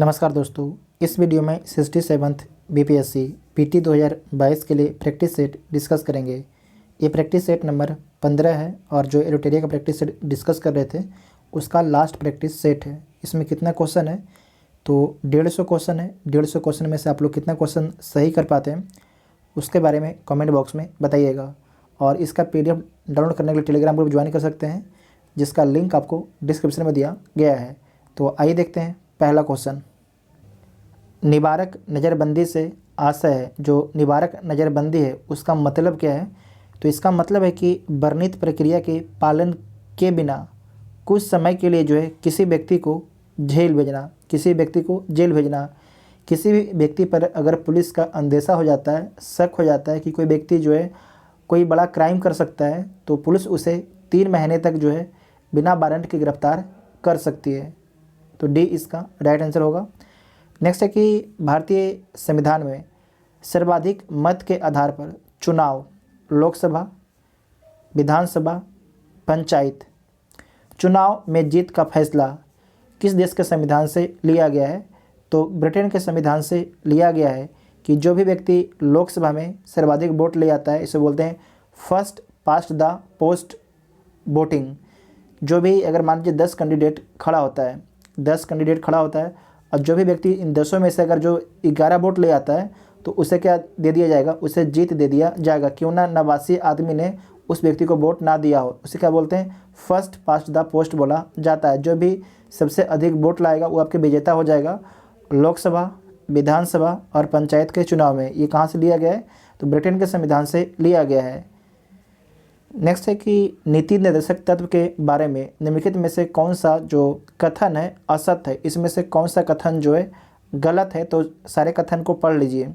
नमस्कार दोस्तों, इस वीडियो में 67th बीपीएससी पीटी 2022 के लिए प्रैक्टिस सेट डिस्कस करेंगे। ये प्रैक्टिस सेट नंबर 15 है और जो एरोटेरिया का प्रैक्टिस सेट डिस्कस कर रहे थे उसका लास्ट प्रैक्टिस सेट है। इसमें कितना क्वेश्चन है तो 150 क्वेश्चन है। 150 क्वेश्चन में से आप लोग कितना क्वेश्चन सही कर पाते हैं उसके बारे में कमेंट बॉक्स में बताइएगा। और इसका पीडीएफ डाउनलोड करने के लिए टेलीग्राम ग्रुप ज्वाइन कर सकते हैं, जिसका लिंक आपको डिस्क्रिप्शन में दिया गया है। तो आइए देखते हैं पहला क्वेश्चन। निवारक नज़रबंदी से आशय है, जो निवारक नज़रबंदी है उसका मतलब क्या है? तो इसका मतलब है कि वर्णित प्रक्रिया के पालन के बिना कुछ समय के लिए जो है किसी व्यक्ति को जेल भेजना। किसी भी व्यक्ति पर अगर पुलिस का अंदेशा हो जाता है, शक हो जाता है कि कोई व्यक्ति जो है कोई बड़ा क्राइम कर सकता है, तो पुलिस उसे 3 महीने तक जो है बिना वारंट के गिरफ्तार कर सकती है। तो डी इसका राइट आंसर होगा। नेक्स्ट है कि भारतीय संविधान में सर्वाधिक मत के आधार पर चुनाव लोकसभा, विधानसभा, पंचायत चुनाव में जीत का फैसला किस देश के संविधान से लिया गया है? तो ब्रिटेन के संविधान से लिया गया है कि जो भी व्यक्ति लोकसभा में सर्वाधिक वोट ले आता है, इसे बोलते हैं first past the post voting. जो भी अगर मान लीजिए 10 कैंडिडेट खड़ा होता है और जो भी व्यक्ति इन 10 में से अगर जो 11 वोट ले आता है तो उसे क्या दे दिया जाएगा? उसे जीत दे दिया जाएगा। क्यों ना नवासी आदमी ने उस व्यक्ति को वोट ना दिया हो, उसे क्या बोलते हैं? फर्स्ट पास्ट द पोस्ट बोला जाता है। जो भी सबसे अधिक वोट लाएगा वो आपके विजेता हो जाएगा। लोकसभा, विधानसभा और पंचायत के चुनाव में ये कहाँ से लिया गया है? तो ब्रिटेन के संविधान से लिया गया है। नेक्स्ट है कि नीति निर्देशक तत्व के बारे में निम्नलिखित में से कौन सा जो कथन है असत्य है? इसमें से कौन सा कथन जो है गलत है? तो सारे कथन को पढ़ लीजिए।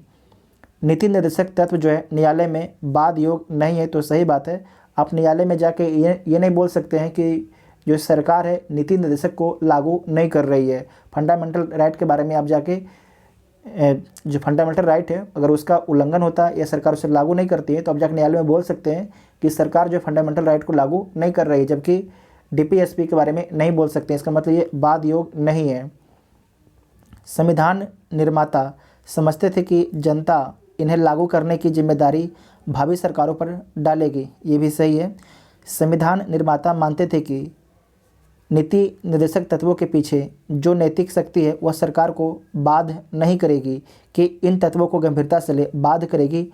नीति निर्देशक तत्व जो है न्यायालय में वाद योग्य नहीं है, तो सही बात है। आप न्यायालय में जाके ये नहीं बोल सकते हैं कि जो सरकार है नीति निर्देशक को लागू नहीं कर रही है। फंडामेंटल राइट के बारे में आप जाके जो फंडामेंटल राइट है अगर उसका उल्लंघन होता है या सरकार उसे लागू नहीं करती है तो आप जाकर न्यायालय में बोल सकते हैं कि सरकार जो फंडामेंटल राइट को लागू नहीं कर रही है, जबकि डीपीएसपी के बारे में नहीं बोल सकते। इसका मतलब ये वाद योग्य नहीं है। संविधान निर्माता समझते थे कि जनता इन्हें लागू करने की जिम्मेदारी भावी सरकारों पर डालेगी, ये भी सही है। संविधान निर्माता मानते थे कि नीति निर्देशक तत्वों के पीछे जो नैतिक शक्ति है वह सरकार को बाध्य नहीं करेगी कि इन तत्वों को गंभीरता से बाध्य करेगी।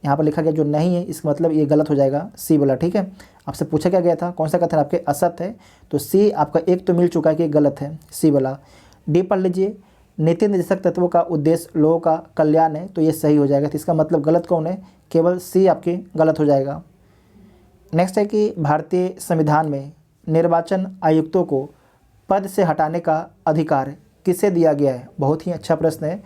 यहाँ पर लिखा गया जो नहीं है, इसका मतलब ये गलत हो जाएगा, सी वाला। ठीक है, आपसे पूछा क्या गया था कौन सा कथन आपके असत्य है? तो सी आपका एक तो मिल चुका है कि गलत है, सी वाला। डी पढ़ लीजिए। नीति निर्देशक तत्वों का उद्देश्य लोगों का कल्याण है, तो ये सही हो जाएगा। तो इसका मतलब गलत कौन है? केवल सी आपके गलत हो जाएगा। नेक्स्ट है कि भारतीय संविधान में निर्वाचन आयुक्तों को पद से हटाने का अधिकार किसे दिया गया है? बहुत ही अच्छा प्रश्न है।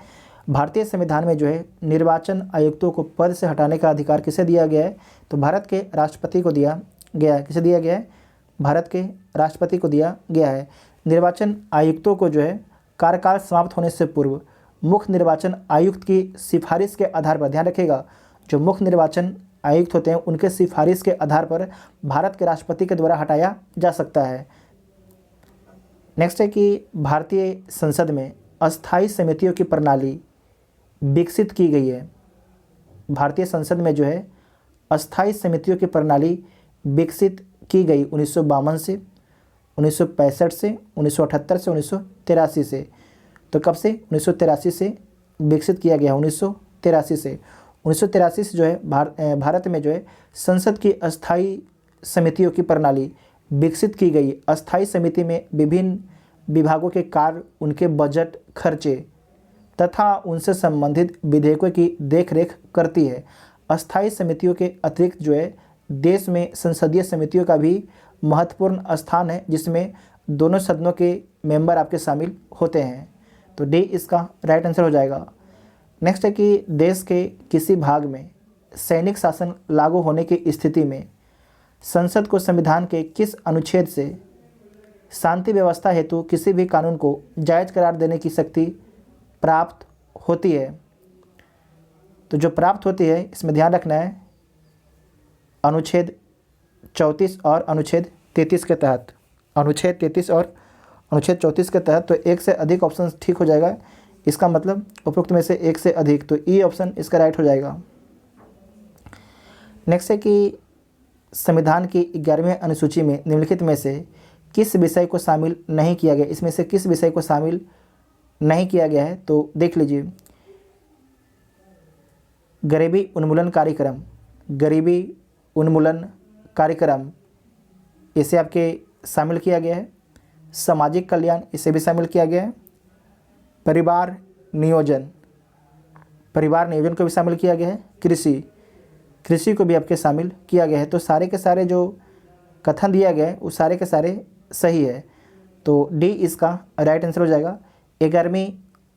भारतीय संविधान में जो है निर्वाचन आयुक्तों को पद से हटाने का अधिकार किसे दिया गया है? तो भारत के राष्ट्रपति को दिया गया है। किसे दिया गया है? भारत के राष्ट्रपति को दिया गया है। निर्वाचन आयुक्तों को जो है कार्यकाल समाप्त होने से पूर्व मुख्य निर्वाचन आयुक्त की सिफारिश के आधार पर, ध्यान रखिएगा, जो मुख्य निर्वाचन आयुक्त होते हैं उनके सिफारिश के आधार पर भारत के राष्ट्रपति के द्वारा हटाया जा सकता है। नेक्स्ट है कि भारतीय संसद में अस्थायी समितियों की प्रणाली विकसित की गई है। भारतीय संसद में जो है अस्थायी समितियों की प्रणाली विकसित की गई 1952 से, 1965 से, 1978 से, 1983 से। तो कब से? 1983 से विकसित किया गया, 1983 से। 1983 से जो है भारत में जो है संसद की अस्थायी समितियों की प्रणाली विकसित की गई। अस्थायी समिति में विभिन्न विभागों के कार्य, उनके बजट, खर्चे तथा उनसे संबंधित विधेयकों की देखरेख करती है। अस्थायी समितियों के अतिरिक्त जो है देश में संसदीय समितियों का भी महत्वपूर्ण स्थान है, जिसमें दोनों सदनों के मेंबर आपके शामिल होते हैं। तो डी इसका राइट आंसर हो जाएगा। नेक्स्ट है कि देश के किसी भाग में सैनिक शासन लागू होने की स्थिति में संसद को संविधान के किस अनुच्छेद से शांति व्यवस्था हेतु किसी भी कानून को जायज़ करार देने की शक्ति प्राप्त होती है? तो जो प्राप्त होती है इसमें ध्यान रखना है अनुच्छेद 34 और अनुच्छेद 33 के तहत। अनुच्छेद 33 और अनुच्छेद 34 के तहत, तो एक से अधिक ऑप्शन ठीक हो जाएगा। इसका मतलब उपयुक्त में से एक से अधिक, तो ई ऑप्शन इसका राइट हो जाएगा। नेक्स्ट है कि संविधान की 11वीं अनुसूची में निम्नलिखित में से किस विषय को शामिल नहीं किया गया, इसमें से किस विषय को शामिल नहीं किया गया है, तो देख लीजिए। गरीबी उन्मूलन कार्यक्रम, गरीबी उन्मूलन कार्यक्रम इसे आपके शामिल किया गया है। सामाजिक कल्याण इसे भी शामिल किया गया है। परिवार नियोजन, परिवार नियोजन को भी शामिल किया गया है। कृषि को भी आपके शामिल किया गया है। तो सारे के सारे जो कथन दिया गया है वो सारे के सारे सही है, तो डी इसका राइट आंसर हो जाएगा। 11वीं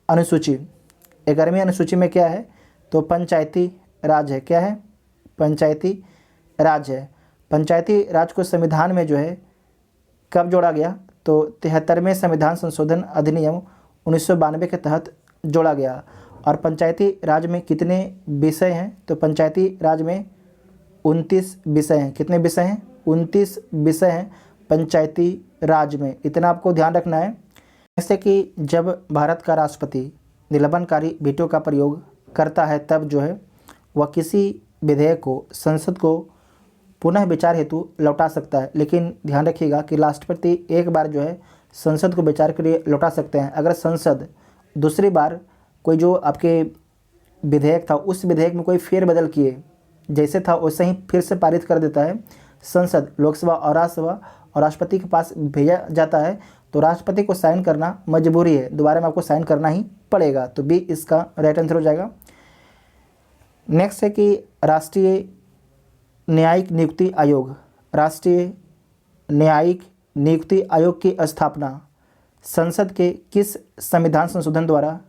अनुसूची, 11वीं अनुसूची में क्या है, तो पंचायती राज है। क्या है, पंचायती राज है। पंचायती राज को संविधान में जो है कब जोड़ा गया, तो 73वें संविधान संशोधन अधिनियम 1992 के तहत जोड़ा गया। और पंचायती राज में कितने विषय हैं, तो पंचायती राज में 29 विषय हैं। कितने विषय हैं, 29 विषय हैं पंचायती राज में, इतना आपको ध्यान रखना है। जैसे कि जब भारत का राष्ट्रपति निलंबनकारी वीटो का प्रयोग करता है तब जो है वह किसी विधेयक को संसद को पुनः विचार हेतु लौटा सकता है। लेकिन ध्यान रखिएगा कि राष्ट्रपति एक बार जो है संसद को विचार के लिए लौटा सकते हैं। अगर संसद दूसरी बार कोई जो आपके विधेयक था उस विधेयक में कोई फेरबदल किए, जैसे था वैसे ही फिर से पारित कर देता है संसद, लोकसभा और राज्यसभा, और राष्ट्रपति के पास भेजा जाता है, तो राष्ट्रपति को साइन करना मजबूरी है, दोबारा में आपको साइन करना ही पड़ेगा। तो बी इसका राइट आंसर हो जाएगा। नेक्स्ट है कि राष्ट्रीय न्यायिक नियुक्ति आयोग, राष्ट्रीय न्यायिक नियुक्ति आयोग की स्थापना संसद के किस संविधान संशोधन द्वारा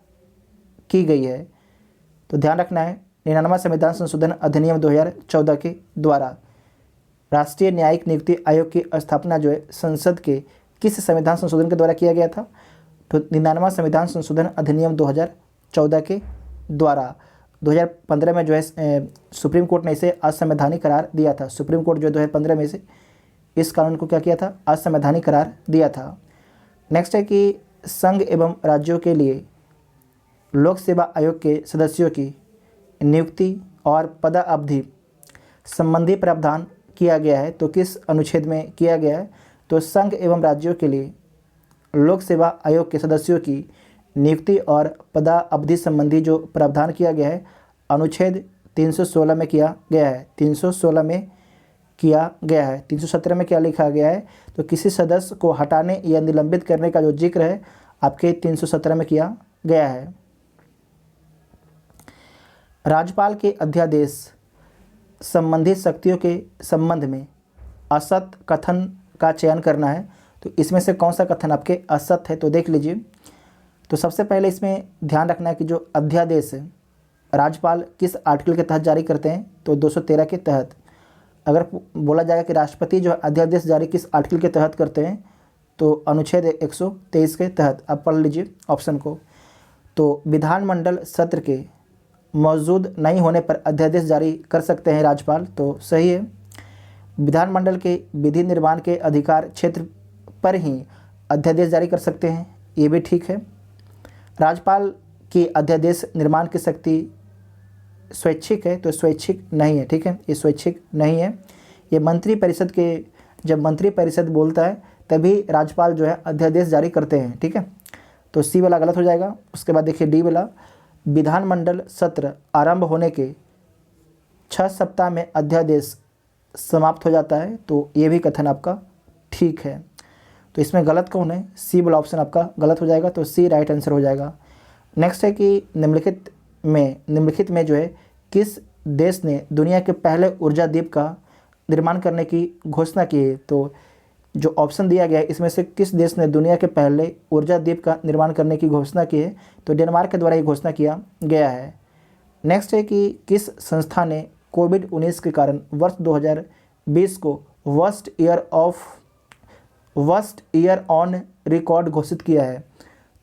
की गई है, तो ध्यान रखना है 99वां संविधान संशोधन अधिनियम 2014 के द्वारा। राष्ट्रीय न्यायिक नियुक्ति आयोग की स्थापना जो है संसद के किस संविधान संशोधन के द्वारा किया गया था, तो 99वां संविधान संशोधन अधिनियम 2014 के द्वारा। 2015 में जो है सुप्रीम कोर्ट ने इसे असंवैधानिक करार दिया था। सुप्रीम कोर्ट जो 2015 में से इस कानून को क्या किया था, असंवैधानिक करार दिया था। नेक्स्ट है कि संघ एवं राज्यों के लिए लोक सेवा आयोग के सदस्यों की नियुक्ति और पदावधि संबंधी प्रावधान किया गया है, तो किस अनुच्छेद में किया गया है, तो संघ एवं राज्यों के लिए लोक सेवा आयोग के सदस्यों की नियुक्ति और पदावधि संबंधी जो प्रावधान किया गया है अनुच्छेद 316 में किया गया है। 316 में किया गया है। 317 में क्या लिखा गया है, तो किसी सदस्य को हटाने या निलंबित करने का जो जिक्र है आपके 317 में किया गया है। राज्यपाल के अध्यादेश संबंधित शक्तियों के संबंध में असत कथन का चयन करना है, तो इसमें से कौन सा कथन आपके असत है, तो देख लीजिए। तो सबसे पहले इसमें ध्यान रखना है कि जो अध्यादेश है राज्यपाल किस आर्टिकल के तहत जारी करते हैं, तो 213 के तहत। अगर बोला जाएगा कि राष्ट्रपति जो अध्यादेश जारी किस आर्टिकल के तहत करते हैं, तो अनुच्छेद 123 के तहत। आप पढ़ लीजिए ऑप्शन को। तो विधानमंडल सत्र के मौजूद नहीं होने पर अध्यादेश जारी कर सकते हैं राज्यपाल, तो सही है। विधानमंडल के विधि निर्माण के अधिकार क्षेत्र पर ही अध्यादेश जारी कर सकते हैं, ये भी ठीक है। राज्यपाल की अध्यादेश निर्माण की शक्ति स्वैच्छिक है, तो स्वैच्छिक नहीं है, ठीक है, ये स्वैच्छिक नहीं है। ये मंत्री परिषद के, जब मंत्री परिषद बोलता है तभी राज्यपाल जो है अध्यादेश जारी करते हैं, ठीक है। तो सी वाला गलत हो जाएगा। उसके बाद देखिए डी वाला, विधानमंडल सत्र आरंभ होने के 6 सप्ताह में अध्यादेश समाप्त हो जाता है, तो ये भी कथन आपका ठीक है। तो इसमें गलत कौन है, सी वाला ऑप्शन आपका गलत हो जाएगा, तो सी राइट आंसर हो जाएगा। नेक्स्ट है कि निम्नलिखित में जो है किस देश ने दुनिया के पहले ऊर्जा द्वीप का निर्माण करने की घोषणा की है, तो जो ऑप्शन दिया गया है इसमें से किस देश ने दुनिया के पहले ऊर्जा द्वीप का निर्माण करने की घोषणा की है, तो डेनमार्क के द्वारा ये घोषणा किया गया है। नेक्स्ट है कि किस संस्था ने कोविड-19 के कारण वर्ष 2020 को वर्स्ट ईयर ऑन रिकॉर्ड घोषित किया है,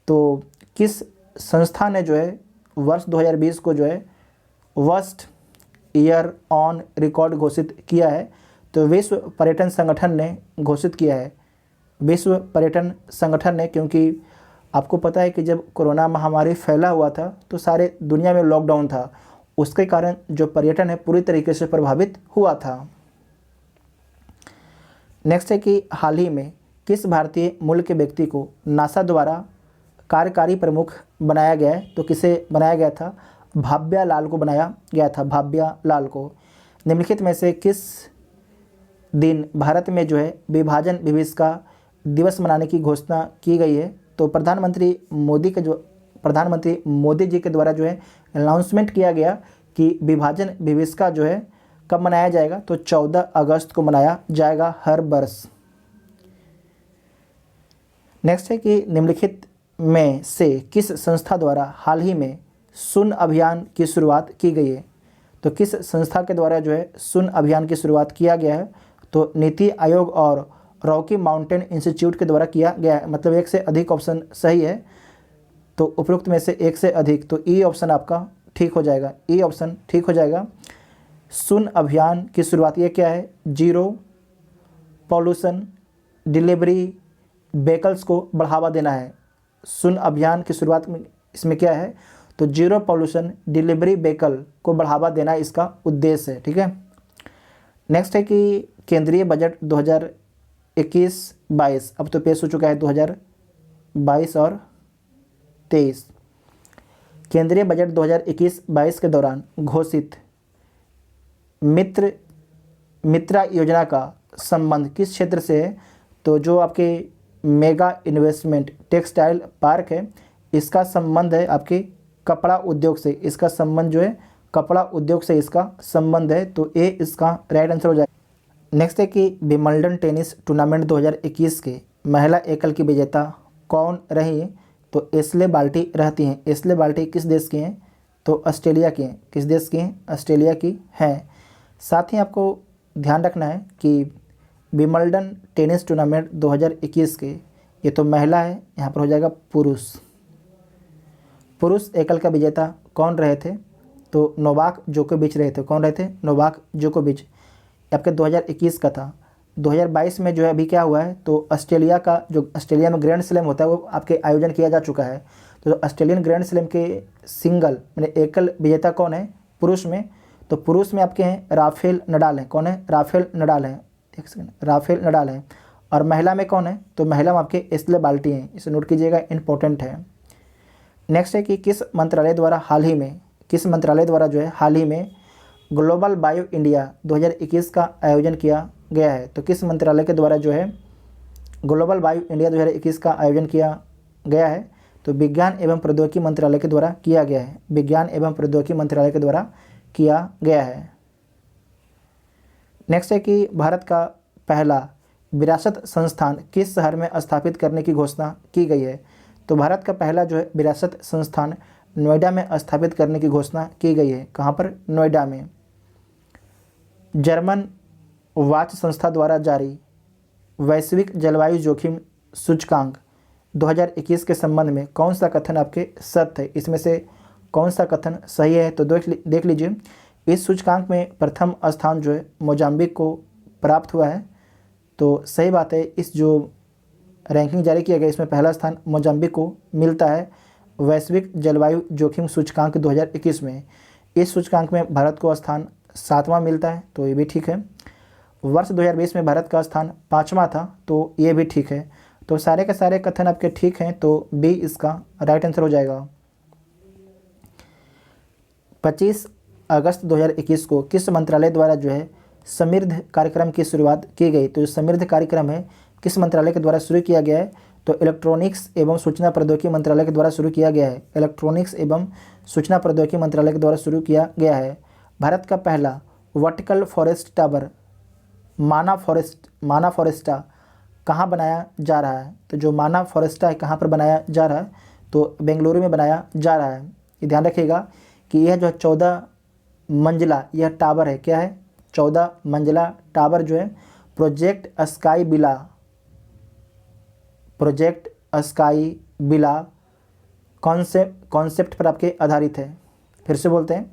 तो किस संस्था ने जो है वर्ष 2020 को जो है वर्स्ट ईयर ऑन रिकॉर्ड घोषित किया है, तो विश्व पर्यटन संगठन ने घोषित किया है। विश्व पर्यटन संगठन ने, क्योंकि आपको पता है कि जब कोरोना महामारी फैला हुआ था तो सारे दुनिया में लॉकडाउन था, उसके कारण जो पर्यटन है पूरी तरीके से प्रभावित हुआ था। नेक्स्ट है कि हाल ही में किस भारतीय मूल के व्यक्ति को नासा द्वारा कार्यकारी प्रमुख बनाया गया है? तो किसे बनाया गया था? भाव्या लाल को बनाया गया था, भाव्या लाल को। निम्नलिखित में से किस दिन भारत में जो है विभाजन विभीषिका दिवस मनाने की घोषणा की गई है? तो प्रधानमंत्री मोदी जी के द्वारा जो है अनाउंसमेंट किया गया कि विभाजन विभीषिका जो है कब मनाया जाएगा? तो 14 अगस्त को मनाया जाएगा हर वर्ष। नेक्स्ट है कि निम्नलिखित में से किस संस्था द्वारा हाल ही में शून्य अभियान की शुरुआत की गई है? तो किस संस्था के द्वारा जो है शून्य अभियान की शुरुआत किया गया है? तो नीति आयोग और रॉकी माउंटेन इंस्टीट्यूट के द्वारा किया गया है। मतलब एक से अधिक ऑप्शन सही है, तो उपरोक्त में से एक से अधिक, तो ई ऑप्शन आपका ठीक हो जाएगा, ई ऑप्शन ठीक हो जाएगा। शून्य अभियान की शुरुआत ये क्या है? जीरो पॉल्यूशन डिलीवरी व्हीकल्स को बढ़ावा देना है। शून्य अभियान की शुरुआत में इसमें क्या है? तो जीरो पॉल्यूशन डिलीवरी व्हीकल को बढ़ावा देना इसका उद्देश्य है। ठीक है। नेक्स्ट है कि केंद्रीय बजट 2021-22 अब तो पेश हो चुका है 2022 और 23। केंद्रीय बजट 2021-22 के दौरान घोषित मित्रा योजना का संबंध किस क्षेत्र से है? तो जो आपके मेगा इन्वेस्टमेंट टेक्सटाइल पार्क है, इसका संबंध है आपके कपड़ा उद्योग से। इसका संबंध जो है कपड़ा उद्योग से इसका संबंध है, तो ए इसका राइट आंसर हो जाएगा। नेक्स्ट है कि विंबलडन टेनिस टूर्नामेंट 2021 के महिला एकल की विजेता कौन रही? तो एशले बाल्टी रहती हैं। एशले बाल्टी किस देश की हैं? तो ऑस्ट्रेलिया की हैं। किस देश की हैं? ऑस्ट्रेलिया की हैं। साथ ही आपको ध्यान रखना है कि विंबलडन टेनिस टूर्नामेंट 2021 के, ये तो महिला है, यहाँ पर हो जाएगा पुरुष। पुरुष एकल का विजेता कौन रहे थे? तो नोवाक जोकोविच रहे थे। कौन रहे थे? नोवाक जोकोविच। आपके 2021 का था। 2022 में जो है अभी क्या हुआ है? तो ऑस्ट्रेलिया का जो ऑस्ट्रेलिया में ग्रैंड स्लैम होता है वो आपके आयोजन किया जा चुका है। तो ऑस्ट्रेलियन ग्रैंड स्लैम के सिंगल मैंने एकल विजेता कौन है पुरुष में? तो पुरुष में आपके हैं राफेल नडाल हैं। कौन है? राफेल नडाल हैं। एक सेकंड, राफेल नडाल हैं। और महिला में कौन है? तो महिला में आपके एशले बाल्टी हैं। इसे नोट कीजिएगा, इंपॉर्टेंट है। नेक्स्ट है कि किस मंत्रालय द्वारा जो है हाल ही में ग्लोबल बायो इंडिया 2021 का आयोजन किया गया है? तो किस मंत्रालय के द्वारा जो है ग्लोबल बायो इंडिया 2021 का आयोजन किया गया है? तो विज्ञान एवं प्रौद्योगिकी मंत्रालय के द्वारा किया गया है। विज्ञान एवं प्रौद्योगिकी मंत्रालय के द्वारा किया गया है। नेक्स्ट है कि भारत का पहला विरासत संस्थान किस शहर में स्थापित करने की घोषणा की गई है? तो भारत का पहला जो है विरासत संस्थान नोएडा में स्थापित करने की घोषणा की गई है। कहाँ पर? नोएडा में। जर्मन वाच संस्था द्वारा जारी वैश्विक जलवायु जोखिम सूचकांक 2021 के संबंध में कौन सा कथन आपके सत्य है? इसमें से कौन सा कथन सही है? तो देख लीजिए, इस सूचकांक में प्रथम स्थान जो है मोजाम्बिक को प्राप्त हुआ है। तो सही बात है, इस जो रैंकिंग जारी किया गया इसमें पहला स्थान मोजाम्बिक को मिलता है वैश्विक जलवायु जोखिम सूचकांक 2021 में। इस सूचकांक में भारत को स्थान 7वां मिलता है, तो ये भी ठीक है। वर्ष 2020 में भारत का स्थान 5वां था, तो ये भी ठीक है। तो सारे के सारे कथन आपके ठीक हैं, तो बी इसका राइट आंसर हो जाएगा। 25 अगस्त 2021 को किस मंत्रालय द्वारा जो है समृद्ध कार्यक्रम की शुरुआत की गई? तो जो समृद्ध कार्यक्रम है किस मंत्रालय के द्वारा शुरू किया गया है? तो इलेक्ट्रॉनिक्स एवं सूचना प्रौद्योगिकी मंत्रालय के द्वारा शुरू किया गया है। इलेक्ट्रॉनिक्स एवं सूचना प्रौद्योगिकी मंत्रालय के द्वारा शुरू किया गया है। भारत का पहला वर्टिकल फॉरेस्ट टावर माना फॉरेस्टा कहाँ बनाया जा रहा है? तो जो माना फॉरेस्टा है कहाँ पर बनाया जा रहा है? तो बेंगलुरु में बनाया जा रहा है। ये ध्यान रखिएगा कि यह जो 14 मंजिला यह टावर है, क्या है? 14 मंजिला टावर जो है प्रोजेक्ट स्काई बिला कॉन्सेप्ट पर आपके आधारित है। फिर से बोलते हैं,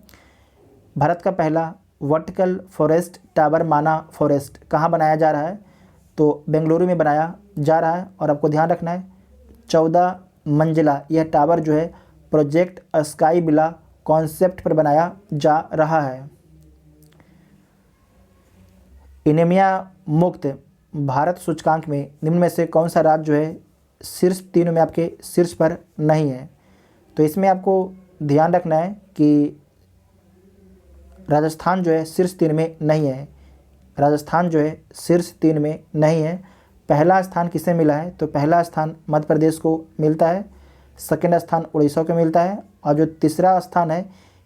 भारत का पहला वर्टिकल फॉरेस्ट टावर माना फॉरेस्ट कहाँ बनाया जा रहा है? तो बेंगलुरु में बनाया जा रहा है और आपको ध्यान रखना है 14 मंजिला यह टावर जो है प्रोजेक्ट स्काई बिला कॉन्सेप्ट पर बनाया जा रहा है। एनीमिया मुक्त भारत सूचकांक में निम्न में से कौन सा राज्य जो है शीर्ष 3 में आपके शीर्ष पर नहीं है? तो इसमें आपको ध्यान रखना है कि राजस्थान जो है शीर्ष 3 में नहीं है। राजस्थान जो है शीर्ष 3 में नहीं है। पहला स्थान किसे मिला है? तो पहला स्थान मध्य प्रदेश को मिलता है, सेकंड स्थान उड़ीसा को मिलता है और जो तीसरा स्थान है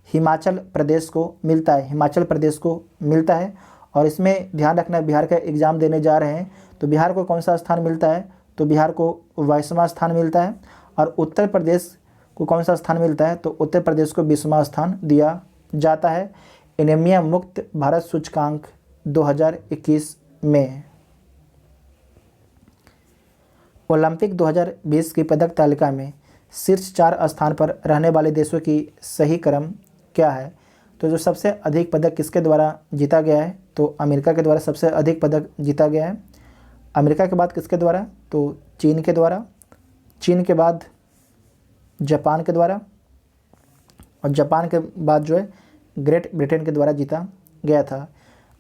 हिमाचल प्रदेश को मिलता है। हिमाचल प्रदेश को मिलता है। और इसमें ध्यान रखना है बिहार का एग्ज़ाम देने जा रहे हैं तो बिहार को कौन सा स्थान मिलता है? तो बिहार को 22वां स्थान मिलता है। और उत्तर प्रदेश को कौन सा स्थान मिलता है? तो उत्तर प्रदेश को 20वां स्थान दिया जाता है एनीमिया मुक्त भारत सूचकांक 2021 में। ओलंपिक 2020 की पदक तालिका में शीर्ष 4 स्थान पर रहने वाले देशों की सही क्रम क्या है? तो जो सबसे अधिक पदक किसके द्वारा जीता गया है? तो अमेरिका के द्वारा सबसे अधिक पदक जीता गया है। अमेरिका के बाद किसके द्वारा? तो चीन के द्वारा। चीन के बाद जापान के द्वारा और जापान के बाद जो है ग्रेट ब्रिटेन के द्वारा जीता गया था।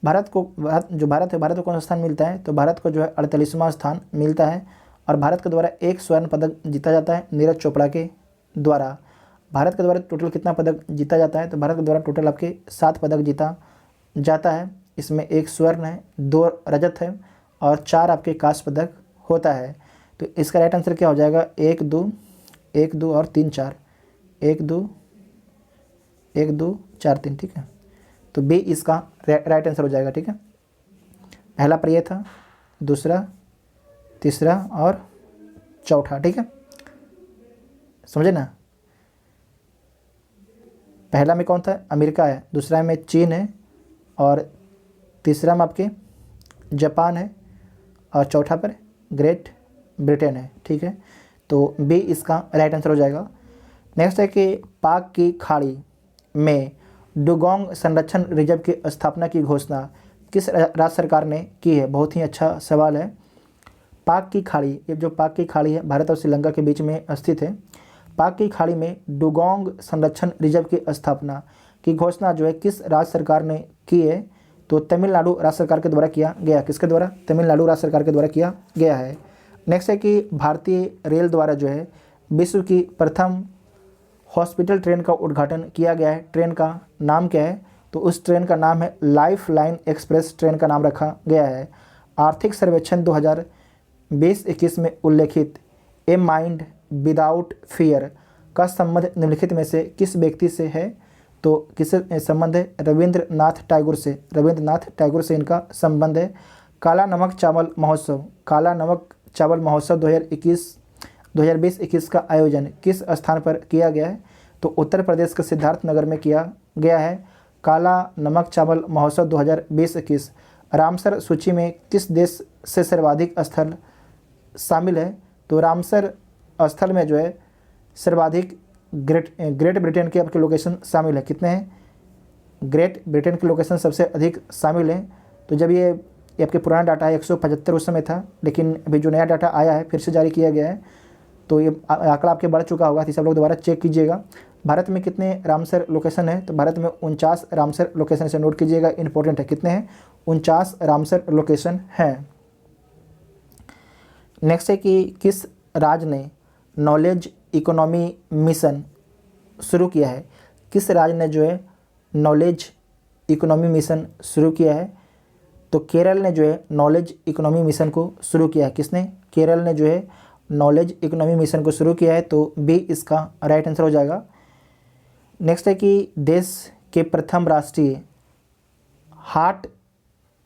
भारत को कौन सा स्थान मिलता है? तो भारत को जो है 48वां स्थान मिलता है और भारत के द्वारा 1 स्वर्ण पदक जीता जाता है नीरज चोपड़ा के द्वारा। भारत के द्वारा टोटल कितना पदक जीता जाता है? तो भारत के द्वारा टोटल आपके 7 पदक जीता जाता है। इसमें 1 स्वर्ण है, 2 रजत है और 4 आपके कांस्य पदक होता है। तो इसका राइट आंसर क्या हो जाएगा? 1 2 और 3 4, 1 2 4 3, ठीक है। तो बी इसका राइट आंसर हो जाएगा, ठीक है। पहला पर ये था, दूसरा, तीसरा और चौथा, ठीक है, समझे ना। पहला में कौन था? अमेरिका है, दूसरा में चीन है और तीसरा में आपके जापान है और चौथा पर ग्रेट ब्रिटेन है, ठीक है। तो बी इसका राइट आंसर हो जाएगा। नेक्स्ट है कि पाक की खाड़ी में डुगोंग संरक्षण रिजर्व की स्थापना की घोषणा किस राज्य सरकार ने की है? बहुत ही अच्छा सवाल है। पाक की खाड़ी, ये जो पाक की खाड़ी है भारत और श्रीलंका के बीच में स्थित है। पाक की खाड़ी में डुगोंग संरक्षण रिजर्व की स्थापना की घोषणा जो है किस राज्य सरकार ने की है? तो तमिलनाडु राज्य सरकार के द्वारा किया गया। किसके द्वारा? तमिलनाडु राज्य सरकार के द्वारा किया गया है। नेक्स्ट है कि भारतीय रेल द्वारा जो है विश्व की प्रथम हॉस्पिटल ट्रेन का उद्घाटन किया गया है। ट्रेन का नाम क्या है? तो उस ट्रेन का नाम है लाइफ लाइन एक्सप्रेस ट्रेन का नाम रखा गया है। आर्थिक सर्वेक्षण 2020-21 में उल्लेखित ए माइंड विदाउट फियर का संबंध निम्नलिखित में से किस व्यक्ति से है? तो किससे संबंध है? रविंद्रनाथ टैगोर से। रविंद्रनाथ टैगोर से इनका संबंध है। काला नमक चावल महोत्सव, काला नमक चावल महोत्सव 2020-21 का आयोजन किस स्थान पर किया गया है? तो उत्तर प्रदेश के सिद्धार्थनगर में किया गया है। काला नमक चावल महोत्सव 2020-21 रामसर सूची में किस देश से सर्वाधिक स्थल शामिल है? तो रामसर स्थल में जो है सर्वाधिक ग्रेट ब्रिटेन के आपके लोकेशन शामिल है। कितने हैं? ग्रेट ब्रिटेन के लोकेशन सबसे अधिक शामिल हैं। तो जब ये आपके पुराना डाटा है 175 उस समय था, लेकिन अभी जो नया डाटा आया है फिर से जारी किया गया है तो ये आंकड़ा आपके बढ़ चुका होगा। तो सब लोग दोबारा चेक कीजिएगा। भारत में कितने रामसर लोकेशन है? तो भारत में 49 रामसर लोकेशन से नोट कीजिएगा, इंपॉर्टेंट है। कितने हैं? 49 रामसर लोकेशन हैं। नेक्स्ट है कि किस राज्य ने नॉलेज इकोनॉमी मिशन शुरू किया है? किस राज्य ने जो है नॉलेज इकोनॉमी मिशन शुरू किया है? तो केरल ने जो है नॉलेज इकोनॉमी मिशन को शुरू किया है। किसने? केरल ने जो है नॉलेज इकोनॉमी मिशन को शुरू किया है। तो बी इसका राइट आंसर हो जाएगा। नेक्स्ट है कि देश के प्रथम राष्ट्रीय heart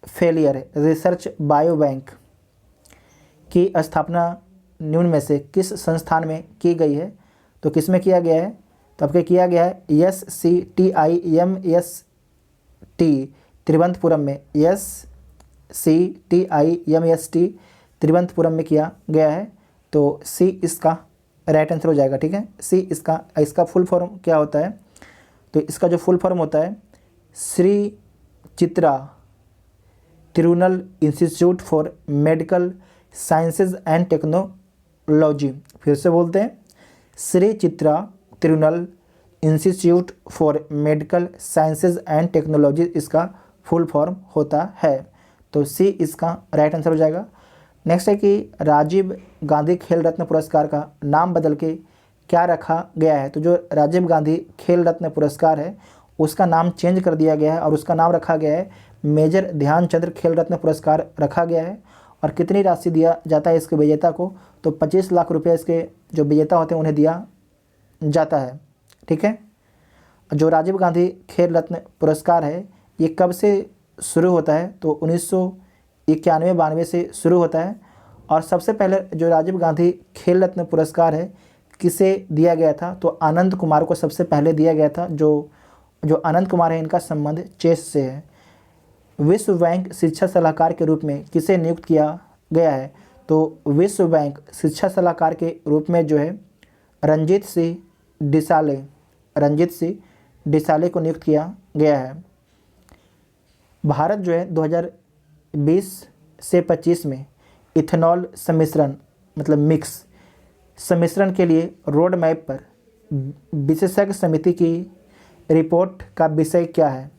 failure research bio bank की स्थापना निम्न में से किस संस्थान में की गई है? तो किस में किया गया है? तो आपके किया गया है SCTIMST तिरुवनंतपुरम में। SCTIMST तिरुवनंतपुरम में किया गया है। तो सी इसका राइट आंसर हो जाएगा, ठीक है। सी इसका फुल फॉर्म क्या होता है? तो इसका जो फुल फॉर्म होता है Shri Chitra Tirunal institute for medical sciences and technology. फिर से बोलते हैं, Shri Chitra Tirunal institute for medical sciences and technology इसका फुल फॉर्म होता है। तो सी इसका राइट आंसर हो जाएगा। नेक्स्ट है कि राजीव गांधी खेल रत्न पुरस्कार का नाम बदल के क्या रखा गया है। तो जो राजीव गांधी खेल रत्न पुरस्कार है उसका नाम चेंज कर दिया गया है और उसका नाम रखा गया है मेजर ध्यानचंद्र खेल रत्न पुरस्कार रखा गया है। और कितनी राशि दिया जाता है इसके विजेता को, तो 25 लाख रुपये इसके जो विजेता होते हैं उन्हें दिया जाता है। ठीक है। जो राजीव गांधी खेल रत्न पुरस्कार है ये कब से शुरू होता है, तो 1991-92 से शुरू होता है। और सबसे पहले जो राजीव गांधी खेल रत्न पुरस्कार है किसे दिया गया था, तो आनंद कुमार को सबसे पहले दिया गया था। जो आनंद कुमार है इनका संबंध चेस से है। विश्व बैंक शिक्षा सलाहकार के रूप में किसे नियुक्त किया गया है, तो विश्व बैंक शिक्षा सलाहकार के रूप में जो है रंजीत सिंह डिसाले को नियुक्त किया गया है। भारत जो है 2020 से 25 में इथेनॉल सम्मिश्रण मतलब मिक्स सम्मिश्रण के लिए रोड मैप पर विशेषज्ञ समिति की रिपोर्ट का विषय क्या है।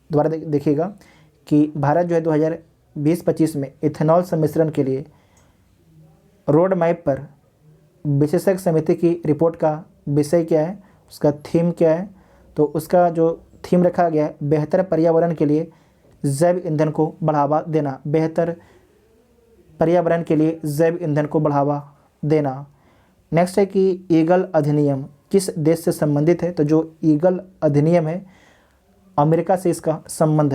दोबारा देखिएगा कि भारत जो है 2020-25 में इथेनॉल सम्मिश्रण के लिए रोड मैप पर विशेषज्ञ समिति की रिपोर्ट का विषय क्या है, उसका थीम क्या है। तो उसका जो थीम रखा गया है बेहतर पर्यावरण के लिए जैव ईंधन को बढ़ावा देना। बेहतर पर्यावरण के लिए जैव ईंधन को बढ़ावा देना। नेक्स्ट है कि ईगल अधिनियम किस देश से संबंधित है, तो जो ईगल अधिनियम है अमेरिका से इसका संबंध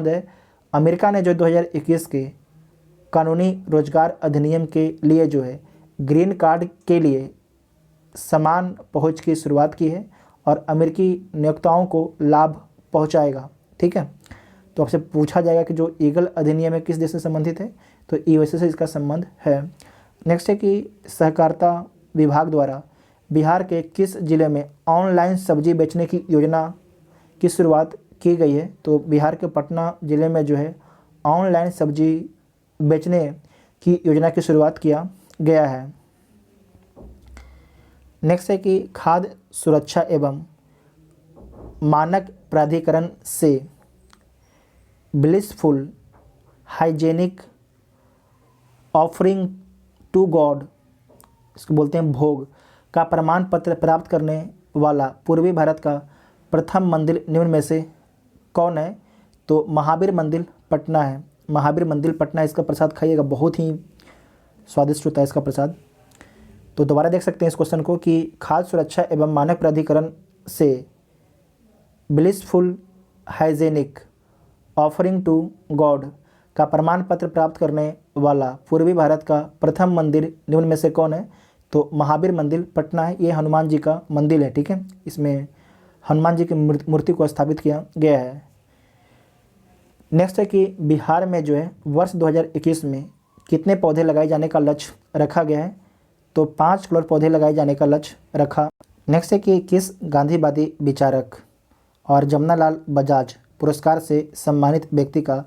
है। अमेरिका ने जो 2021 के कानूनी रोजगार अधिनियम के लिए जो है ग्रीन कार्ड के लिए समान पहुंच की शुरुआत की है और अमेरिकी नियोक्ताओं को लाभ पहुंचाएगा। ठीक है। तो आपसे पूछा जाएगा कि जो ईगल अधिनियम है किस देश से संबंधित है, तो यूएसए से इसका संबंध है। नेक्स्ट है कि सहकारिता विभाग द्वारा बिहार के किस जिले में ऑनलाइन सब्जी बेचने की योजना की शुरुआत की गई है, तो बिहार के पटना ज़िले में जो है ऑनलाइन सब्जी बेचने की योजना की शुरुआत किया गया है। नेक्स्ट है कि खाद्य सुरक्षा एवं मानक प्राधिकरण से blissful hygienic offering to God इसको बोलते हैं भोग का प्रमाण पत्र प्राप्त करने वाला पूर्वी भारत का प्रथम मंदिर निम्न में से कौन है, तो महावीर मंदिर पटना है। महावीर मंदिर पटना इसका प्रसाद खाइएगा, बहुत ही स्वादिष्ट होता है इसका प्रसाद। तो दोबारा देख सकते हैं इस क्वेश्चन को कि खाद्य सुरक्षा एवं मानक प्राधिकरण से blissful hygienic offering to God का प्रमाण पत्र प्राप्त करने वाला पूर्वी भारत का प्रथम मंदिर निम्न में से कौन है, तो महावीर मंदिर पटना है। ये हनुमान जी का मंदिर है। ठीक है। इसमें हनुमान जी की मूर्ति को स्थापित किया गया है। नेक्स्ट है कि बिहार में जो है वर्ष 2021 में कितने पौधे लगाए जाने का लक्ष्य रखा गया है, तो 5 करोड़ पौधे लगाए जाने का लक्ष्य रखा। नेक्स्ट है कि किस गांधीवादी विचारक और जमनालाल बजाज पुरस्कार से सम्मानित व्यक्ति का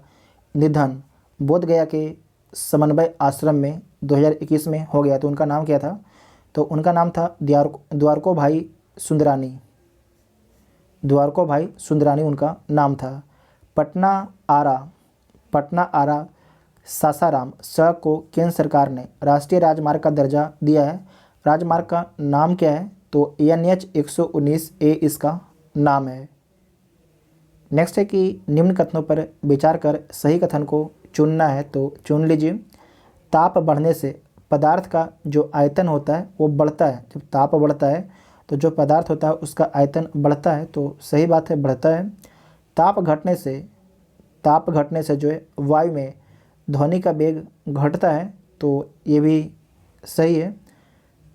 निधन बोधगया के समन्वय आश्रम में 2021 में हो गया, तो उनका नाम क्या था, तो उनका नाम था द्वारको भाई सुंदरानी उनका नाम था। पटना आरा सासाराम सड़क को केंद्र सरकार ने राष्ट्रीय राजमार्ग का दर्जा दिया है। राजमार्ग का नाम क्या है, तो NH 119A इसका नाम है। नेक्स्ट है कि निम्न कथनों पर विचार कर सही कथन को चुनना है, तो चुन लीजिए। ताप बढ़ने से पदार्थ का जो आयतन होता है वो बढ़ता है। जब ताप बढ़ता है तो जो पदार्थ होता है उसका आयतन बढ़ता है, तो सही बात है, बढ़ता है। ताप घटने से जो है वायु में ध्वनि का वेग घटता है, तो ये भी सही है।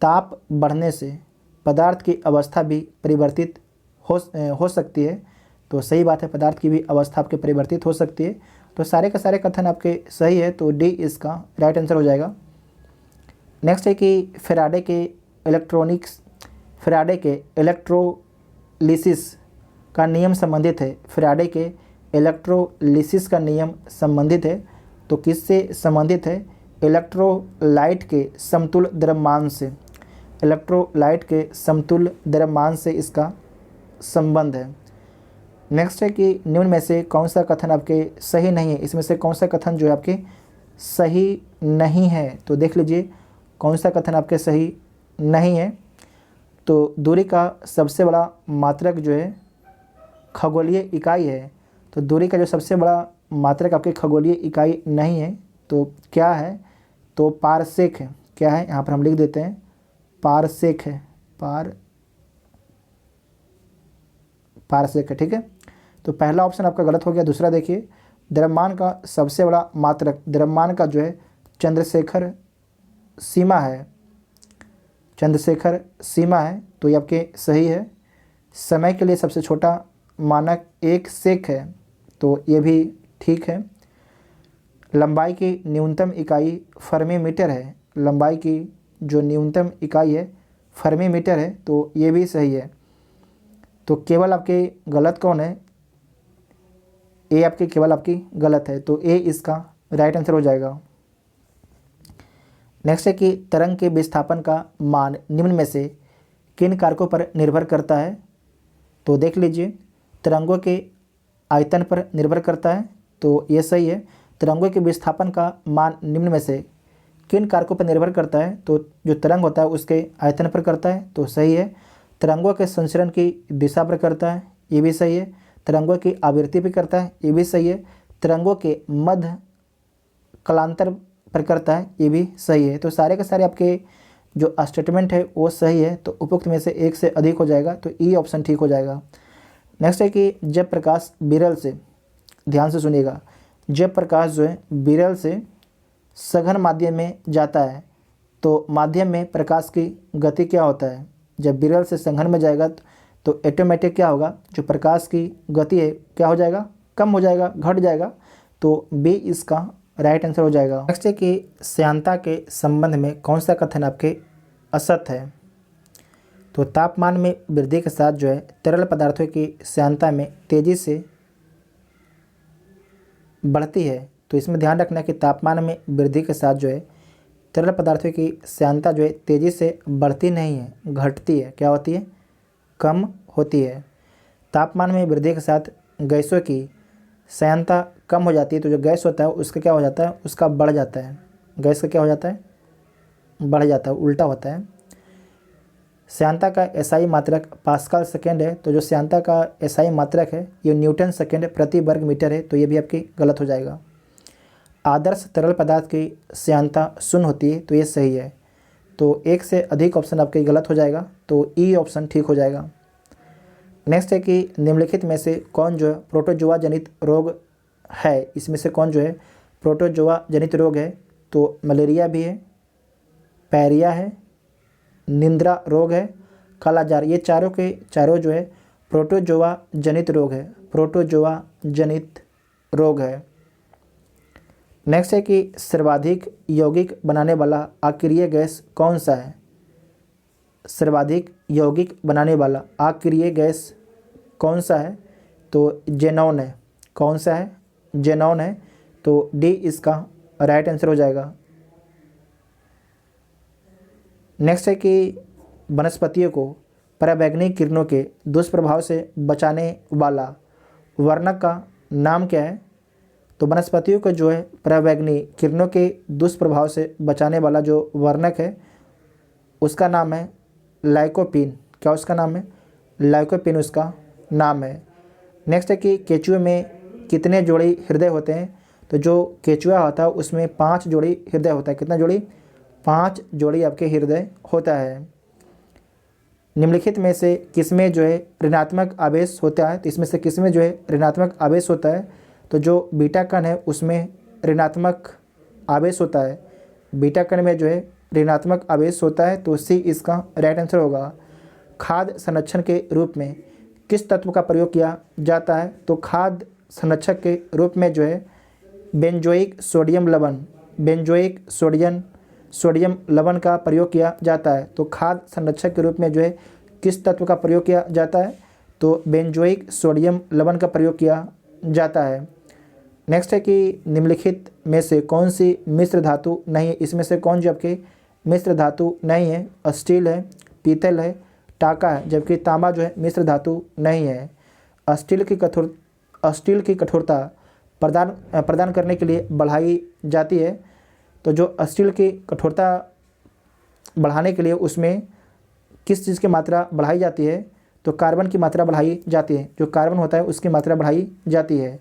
ताप बढ़ने से पदार्थ की अवस्था भी परिवर्तित हो सकती है, तो सही बात है, पदार्थ की भी अवस्था आपके परिवर्तित हो सकती है। तो सारे के सारे कथन आपके सही है, तो डी इसका राइट आंसर हो जाएगा। नेक्स्ट है कि फैराडे के इलेक्ट्रोलिसिस का नियम संबंधित है। फैराडे के इलेक्ट्रोलिसिस का नियम संबंधित है तो किससे संबंधित है? इलेक्ट्रोलाइट के समतुल्य द्रव्यमान से। इलेक्ट्रोलाइट के समतुल्य द्रव्यमान से इसका संबंध है। नेक्स्ट है कि निम्न में से कौन सा कथन आपके सही नहीं है? इसमें से कौन सा कथन जो है आपके सही नहीं है? तो देख लीजिए कौन सा कथन आपके सही नहीं है। तो दूरी का सबसे बड़ा मात्रक जो है खगोलीय इकाई है। तो दूरी का जो सबसे बड़ा मात्रक आपके खगोलीय इकाई नहीं है तो क्या है? तो पारसेक है। क्या है? यहाँ पर हम लिख देते हैं पारसेक है। पारसेक है, ठीक है। तो पहला ऑप्शन आपका गलत हो गया। दूसरा देखिए, द्रव्यमान का सबसे बड़ा मात्रक, द्रव्यमान का जो है चंद्रशेखर सीमा है। चंद्रशेखर सीमा है तो ये आपके सही है। समय के लिए सबसे छोटा मानक 1 सेक है तो ये भी ठीक है। लंबाई की न्यूनतम इकाई फर्मी मीटर है। लंबाई की जो न्यूनतम इकाई है फर्मी मीटर है तो ये भी सही है। तो केवल आपके गलत कौन है? ए आपकी केवल आपकी गलत है तो ए इसका राइट आंसर हो जाएगा। नेक्स्ट है कि तरंग के विस्थापन का मान निम्न में से किन कारकों पर निर्भर करता है? तो देख लीजिए, तरंगों के आयतन पर निर्भर करता है तो ये सही है। तरंगों के विस्थापन का मान निम्न में से किन कारकों पर निर्भर करता है? तो जो तरंग होता है उसके आयतन पर करता है तो सही है। तरंगों के संचरण की दिशा पर करता है, ये भी सही है। तरंगों की आवृत्ति पर करता है, ये भी सही है। तरंगों के मध्य कलांतर पर करता है, ये भी सही है। तो सारे के सारे आपके जो स्टेटमेंट है वो सही है। तो उपयुक्त में से एक से अधिक हो जाएगा तो ई ऑप्शन ठीक हो जाएगा। नेक्स्ट है कि जब प्रकाश विरल से, ध्यान से सुनिएगा, जब प्रकाश जो है विरल से सघन माध्यम में जाता है तो माध्यम में प्रकाश की गति क्या होता है? जब विरल से सघन में जाएगा तो ऑटोमेटिक क्या होगा? जो प्रकाश की गति है क्या हो जाएगा? कम हो जाएगा, घट जाएगा। तो बी इसका राइट आंसर हो जाएगा। नेक्स्ट है कि श्यानता के संबंध में कौन सा कथन आपके असत है? तो तापमान में वृद्धि के साथ जो है तरल पदार्थों की श्यानता में तेज़ी से बढ़ती है। तो इसमें ध्यान रखना कि तापमान में वृद्धि के साथ जो है तरल पदार्थों की श्यानता जो है तेज़ी से बढ़ती नहीं है, घटती है। क्या होती है? कम होती है। तापमान में वृद्धि के साथ गैसों की श्यानता कम हो जाती है तो जो गैस होता है उसका क्या हो जाता है? उसका बढ़ जाता है। गैस का क्या हो जाता है? बढ़ जाता है, उल्टा होता है। श्यानता का एसआई मात्रक पास्कल सेकेंड है तो जो श्यानता का एसआई मात्रक है ये न्यूटन सेकेंड प्रति वर्ग मीटर है तो ये भी आपकी गलत हो जाएगा। आदर्श तरल पदार्थ की श्यानता 0 होती है तो ये सही है। तो एक से अधिक ऑप्शन आपके गलत हो जाएगा तो ई ऑप्शन ठीक हो जाएगा। नेक्स्ट है कि निम्नलिखित में से कौन जो है प्रोटोजोआ जनित रोग है? इसमें से कौन जो है प्रोटोजोआ जनित रोग है? तो मलेरिया भी है, पैरिया है, निंद्रा रोग है, कालाजार। ये चारों के चारों जो है प्रोटोजोआ जनित रोग है। प्रोटोजोआ जनित रोग है। नेक्स्ट है कि सर्वाधिक यौगिक बनाने वाला अक्रिय गैस कौन सा है? सर्वाधिक यौगिक बनाने वाला अक्रिय गैस कौन सा है? तो जेनॉन है। कौन सा है? जेनॉन है तो डी इसका राइट आंसर हो जाएगा। नेक्स्ट है कि वनस्पतियों को पराबैंगनी किरणों के दुष्प्रभाव से बचाने वाला वर्णक का नाम क्या है? तो वनस्पतियों को जो है पराबैंगनी किरणों के दुष्प्रभाव से बचाने वाला जो वर्णक है उसका नाम है लाइकोपीन। क्या उसका नाम है? लाइकोपीन उसका नाम है। नेक्स्ट है कि केचुए में कितने जोड़ी हृदय होते हैं? तो जो केचुआ होता है उसमें 5 जोड़ी हृदय होता है। कितना जोड़ी? 5 जोड़ी आपके हृदय होता है। निम्नलिखित में से किसमें जो है ऋणात्मक आवेश होता है? तो इसमें से किसमें जो है ऋणात्मक आवेश होता है? तो जो बीटा कण है उसमें ऋणात्मक आवेश होता है। बीटा कण में जो है ऋणात्मक आवेश होता है तो सी इसका राइट आंसर होगा। खाद्य संरक्षण के रूप में किस तत्व का प्रयोग किया जाता है? तो खाद्य संरक्षक के रूप में जो है बेंजोइक सोडियम लवण, बेंजोइक सोडियम लवण का प्रयोग किया जाता है। तो खाद्य संरक्षक के रूप में जो है किस तत्व का प्रयोग किया जाता है? तो बेंजोइक सोडियम लवण का प्रयोग किया जाता है। नेक्स्ट है कि निम्नलिखित में से कौन सी मिश्र धातु नहीं है, इसमें से कौन जो आपके मिश्र धातु नहीं है? स्टील है, पीतल है, टाका है, जबकि तांबा जो है मिश्र धातु नहीं है। स्टील की कठोरता प्रदान करने के लिए बढ़ाई जाती है। तो जो स्टील की कठोरता बढ़ाने के लिए उसमें किस चीज़ की मात्रा बढ़ाई जाती है? तो कार्बन की मात्रा बढ़ाई जाती है। जो कार्बन होता है उसकी मात्रा बढ़ाई जाती है।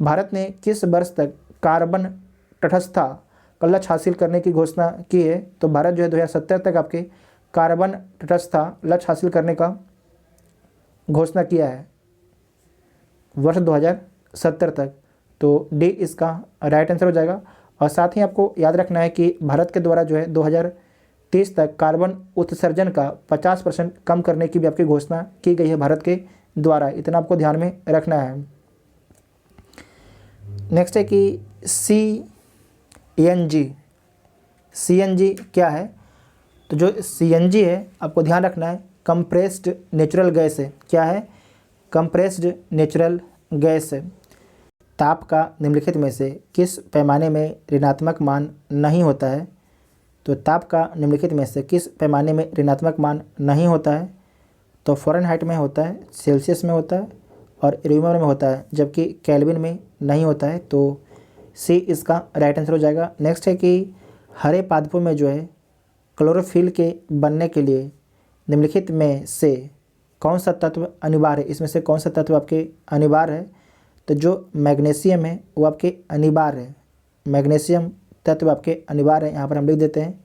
भारत ने किस वर्ष तक कार्बन तटस्थता का लक्ष्य हासिल करने की घोषणा की है? तो भारत जो है 2070 तक आपके कार्बन तटस्थता लक्ष्य हासिल करने का घोषणा किया है, वर्ष 2070 तक। तो डी इसका राइट आंसर हो जाएगा। और साथ ही आपको याद रखना है कि भारत के द्वारा जो है 2030 तक कार्बन उत्सर्जन का 50% कम करने की भी आपकी घोषणा की गई है भारत के द्वारा। इतना आपको ध्यान में रखना है। नेक्स्ट है कि CNG क्या है? तो जो CNG है आपको ध्यान रखना है, कंप्रेस्ड नेचुरल गैस है। क्या है? कंप्रेस्ड नेचुरल गैस है। ताप का निम्नलिखित में से किस पैमाने में ऋणात्मक मान नहीं होता है? तो ताप का निम्नलिखित में से किस पैमाने में ऋणात्मक मान नहीं होता है? तो फ़ारेनहाइट में होता है, सेल्सियस में होता है और रेडियन में होता है, जबकि केल्विन में नहीं होता है। तो सी इसका राइट आंसर हो जाएगा। नेक्स्ट है कि हरे पादपों में जो है क्लोरोफिल के बनने के लिए निम्नलिखित में से कौन सा तत्व अनिवार्य है? इसमें से कौन सा तत्व आपके अनिवार्य है? तो जो मैग्नीशियम है वो आपके अनिवार्य है। मैग्नीशियम तत्व आपके अनिवार्य है। यहाँ पर हम लिख देते हैं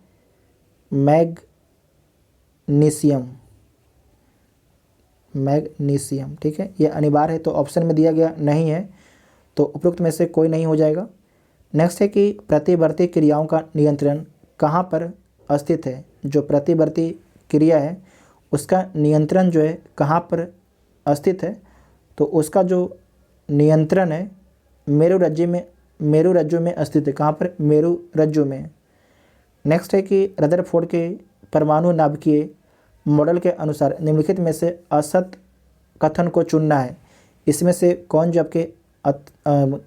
मैग्नीशियम, ठीक है, ये अनिवार्य है। तो ऑप्शन में दिया गया नहीं है, तो उपरोक्त में से कोई नहीं हो जाएगा। नेक्स्ट है कि प्रतिवर्ती क्रियाओं का नियंत्रण कहाँ पर स्थित है? जो प्रतिवर्ती क्रिया है उसका नियंत्रण जो है कहाँ पर स्थित है? तो उसका जो नियंत्रण है मेरुरज्जु में स्थित है। कहाँ पर? मेरुरज्जु में। नेक्स्ट है कि रदरफोर्ड के परमाणु नाभिकीय मॉडल के अनुसार निम्नलिखित में से असत कथन को चुनना है। इसमें से कौन जो आपके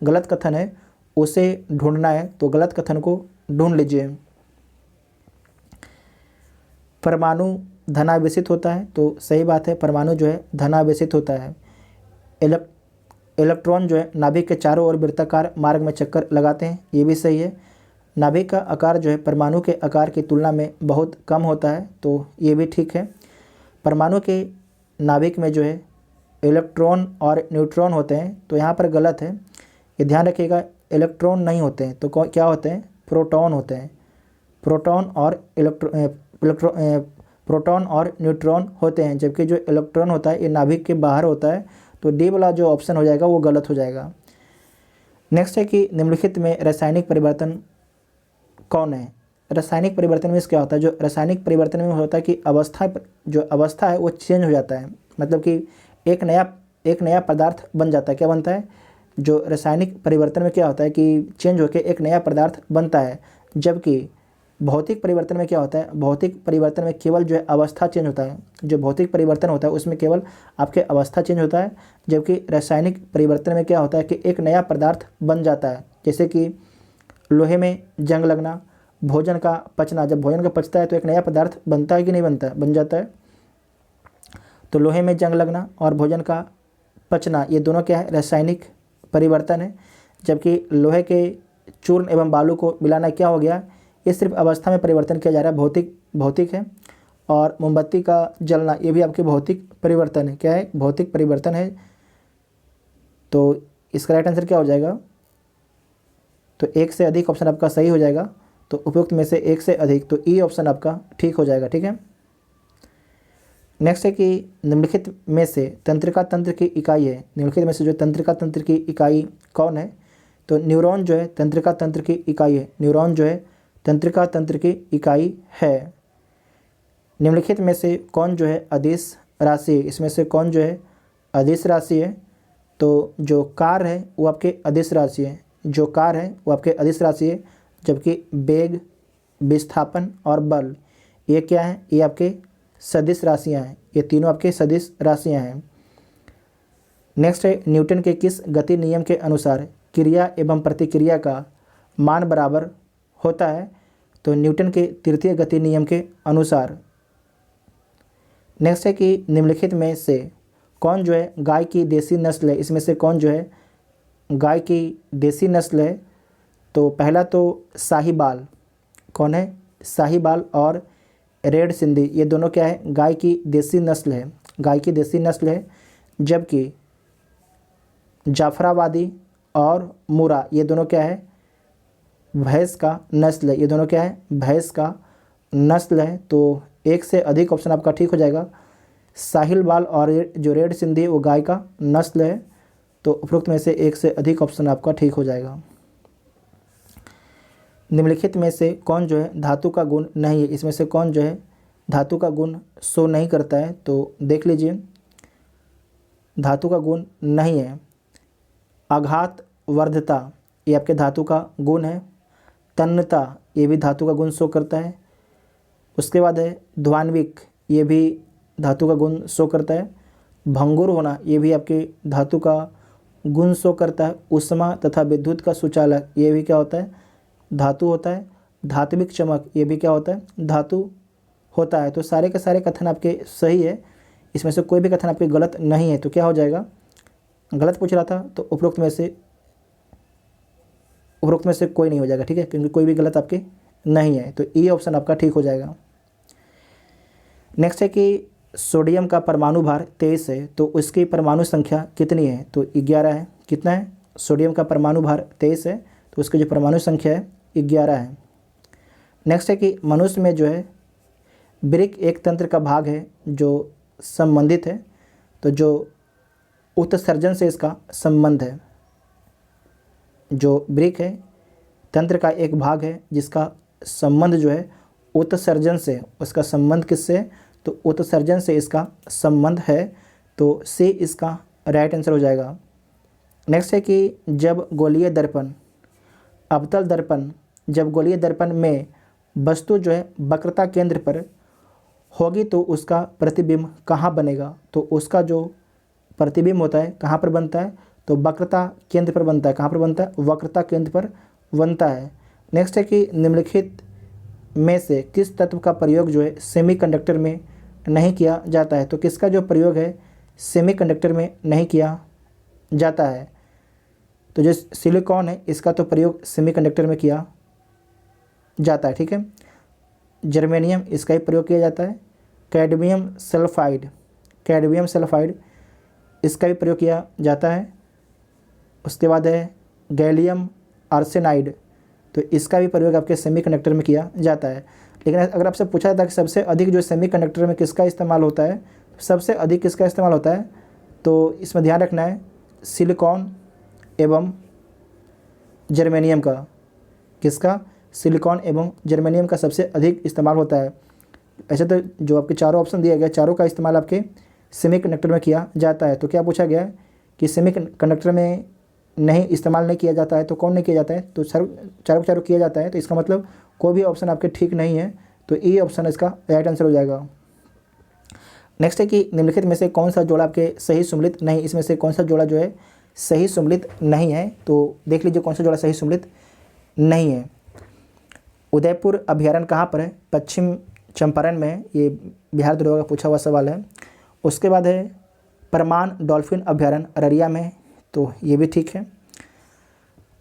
गलत कथन है उसे ढूंढना है। तो गलत कथन को ढूंढ लीजिए। परमाणु धनावेशित होता है, तो सही बात है, परमाणु जो है धनावेशित होता है। इलेक्ट्रॉन जो है नाभिक के चारों ओर वृत्ताकार मार्ग में चक्कर लगाते हैं, ये भी सही है। नाभिक का आकार जो है परमाणु के आकार की तुलना में बहुत कम होता है, तो ये भी ठीक है। परमाणु के नाभिक में जो है इलेक्ट्रॉन और न्यूट्रॉन होते हैं, तो यहाँ पर गलत है, ये ध्यान रखिएगा। इलेक्ट्रॉन नहीं होते हैं, तो क्या होते हैं? प्रोटॉन होते हैं। प्रोटॉन और न्यूट्रॉन होते हैं, जबकि जो इलेक्ट्रॉन होता है ये नाभिक के बाहर होता है। तो डी वाला जो ऑप्शन हो जाएगा वो गलत हो जाएगा। नेक्स्ट है कि निम्नलिखित में रासायनिक परिवर्तन कौन है? रासायनिक परिवर्तन में क्या होता है? जो रासायनिक परिवर्तन में होता है कि अवस्था है वो चेंज हो जाता है, मतलब कि एक नया पदार्थ बन जाता है। क्या बनता है? जो रासायनिक परिवर्तन में क्या होता है कि चेंज होकर एक नया पदार्थ बनता है, जबकि भौतिक परिवर्तन में क्या होता है? भौतिक परिवर्तन में केवल जो है अवस्था चेंज होता है। जो भौतिक परिवर्तन होता है उसमें केवल आपके अवस्था चेंज होता है, जबकि रासायनिक परिवर्तन में क्या होता है कि एक नया पदार्थ बन जाता है। जैसे कि लोहे में जंग लगना, भोजन का पचना। जब भोजन का पचता है तो एक नया पदार्थ बनता है कि नहीं बनता है? बन जाता है। तो लोहे में जंग लगना और भोजन का पचना, ये दोनों क्या है? रासायनिक परिवर्तन है। जबकि लोहे के चूर्ण एवं बालू को मिलाना क्या हो गया? ये सिर्फ अवस्था में परिवर्तन किया जा रहा है, भौतिक है। और मोमबत्ती का जलना, ये भी आपके भौतिक परिवर्तन है। क्या है? भौतिक परिवर्तन है। तो इसका राइट आंसर क्या हो जाएगा? तो एक से अधिक ऑप्शन आपका सही हो जाएगा। तो उपयुक्त में से एक से अधिक, तो ई ऑप्शन आपका ठीक हो जाएगा। ठीक है। नेक्स्ट है कि निम्नलिखित में से तंत्रिका तंत्र की इकाई है। निम्नलिखित में से जो तंत्रिका तंत्र की इकाई कौन है? तो न्यूरॉन जो है तंत्रिका तंत्र की इकाई है। न्यूरॉन जो है तंत्रिका तंत्र की इकाई है। निम्नलिखित में से कौन जो है अदिश राशि है? इसमें से कौन जो है अदिश राशि है? तो जो कार है वो आपके अदिश राशि है। जो कार है वो आपके अदिश राशि है, जबकि वेग, विस्थापन और बल ये क्या है? ये आपके सदिश राशियाँ हैं। ये तीनों आपके सदिश राशियाँ हैं। नेक्स्ट है न्यूटन के किस गति नियम के अनुसार क्रिया एवं प्रतिक्रिया का मान बराबर होता है, तो न्यूटन के तृतीय गति नियम के अनुसार। नेक्स्ट है कि निम्नलिखित में से कौन जो है गाय की देसी नस्ल है, इसमें से कौन जो है गाय की देसी नस्ल है। तो पहला तो साहिबाल, कौन है, साहिबाल और रेड सिंधी, ये दोनों क्या है, गाय की देसी नस्ल है, गाय की देसी नस्ल है। जबकि जाफराबादी और मुरा, ये दोनों क्या है, भैंस का नस्ल है, ये दोनों क्या है, भैंस का नस्ल है। तो एक से अधिक ऑप्शन आपका ठीक हो जाएगा। साहिलबाल और जो रेड सिंधी वो गाय का नस्ल है, तो उपरोक्त में से एक से अधिक ऑप्शन आपका ठीक हो जाएगा। निम्नलिखित में से कौन जो है धातु का गुण नहीं है, इसमें से कौन जो है धातु का गुण शो नहीं करता है। तो देख लीजिए, धातु का गुण नहीं है। आघात वर्धता, ये आपके धातु का गुण है। तन्यता, ये भी धातु का गुण शो करता है। उसके बाद है ध्वान्विक, ये भी धातु का गुण शो करता है। भंगुर होना, ये भी आपके धातु का गुण शो करता है। उष्मा तथा विद्युत का सुचालक, ये भी क्या होता है, धातु होता है। धात्विक चमक, ये भी क्या होता है, धातु होता है। तो सारे के सारे कथन आपके सही है, इसमें से कोई भी कथन आपके गलत नहीं है। तो क्या हो जाएगा, गलत पूछ रहा था तो उपरोक्त में से कोई नहीं हो जाएगा, ठीक है, क्योंकि कोई भी गलत आपके नहीं है। तो ई ऑप्शन आपका ठीक हो जाएगा। नेक्स्ट है कि सोडियम का परमाणु भार 23 है, तो उसकी परमाणु संख्या कितनी है। तो 11 है। कितना है, सोडियम का परमाणु भार 23 है, तो उसकी जो परमाणु संख्या है 11 है। नेक्स्ट है कि मनुष्य में जो है वृक्क एक तंत्र का भाग है जो संबंधित है, तो जो उत्सर्जन से इसका संबंध है। जो वृक्क है तंत्र का एक भाग है जिसका संबंध जो है उत्सर्जन से, उसका संबंध किससे, तो उत्सर्जन से इसका संबंध है। तो सी इसका राइट आंसर हो जाएगा। नेक्स्ट है कि जब गोलीय दर्पण, अवतल दर्पण, जब गोलीय दर्पण में वस्तु जो है वक्रता केंद्र पर होगी तो उसका प्रतिबिंब कहाँ बनेगा। तो उसका जो प्रतिबिंब होता है कहाँ पर बनता है, तो वक्रता केंद्र पर बनता है। कहाँ पर बनता है, वक्रता केंद्र पर बनता है। नेक्स्ट है कि निम्नलिखित में से किस तत्व का प्रयोग जो है सेमीकंडक्टर में नहीं किया जाता है। तो किसका जो प्रयोग है सेमीकंडक्टर में नहीं किया जाता है। तो जो सिलिकॉन है इसका तो प्रयोग सेमीकंडक्टर में किया जाता है, ठीक है। जर्मेनियम, इसका ही प्रयोग किया जाता है। कैडमियम सल्फाइड, कैडमियम सल्फाइड, इसका भी प्रयोग किया जाता है। उसके बाद है गैलियम आर्सेनाइड, तो इसका भी प्रयोग आपके सेमीकंडक्टर में किया जाता है। लेकिन अगर आपसे पूछा जाता है कि सबसे अधिक जो सेमीकंडक्टर में किसका इस्तेमाल होता है, सबसे अधिक किसका इस्तेमाल होता है, तो इसमें ध्यान रखना है सिलिकॉन एवं जर्मेनियम का। किसका, सिलिकॉन एवं जर्मेनियम का सबसे अधिक इस्तेमाल होता है। ऐसे तो जो आपके चारों ऑप्शन दिए गए, चारों का इस्तेमाल आपके सेमीकंडक्टर में किया जाता है। तो क्या पूछा गया है कि सेमीकंडक्टर में नहीं इस्तेमाल नहीं किया जाता है, तो कौन नहीं किया जाता है, तो चारों चारों किया जाता है। तो इसका मतलब कोई भी ऑप्शन आपके ठीक नहीं है, तो ई ऑप्शन इसका राइट आंसर हो जाएगा। नेक्स्ट है कि निम्नलिखित में से कौन सा जोड़ा आपके सही सम्मिलित नहीं, इसमें से कौन सा जोड़ा जो है सही सम्मिलित नहीं है। तो देख लीजिए कौन सा जोड़ा सही सम्मिलित नहीं है। उदयपुर अभयारण्य कहाँ पर है, पश्चिम चंपारण में है, ये बिहार दुर्ग का पूछा हुआ सवाल है। उसके बाद है परमान डॉल्फिन अभयारण्य अररिया में, तो ये भी ठीक है।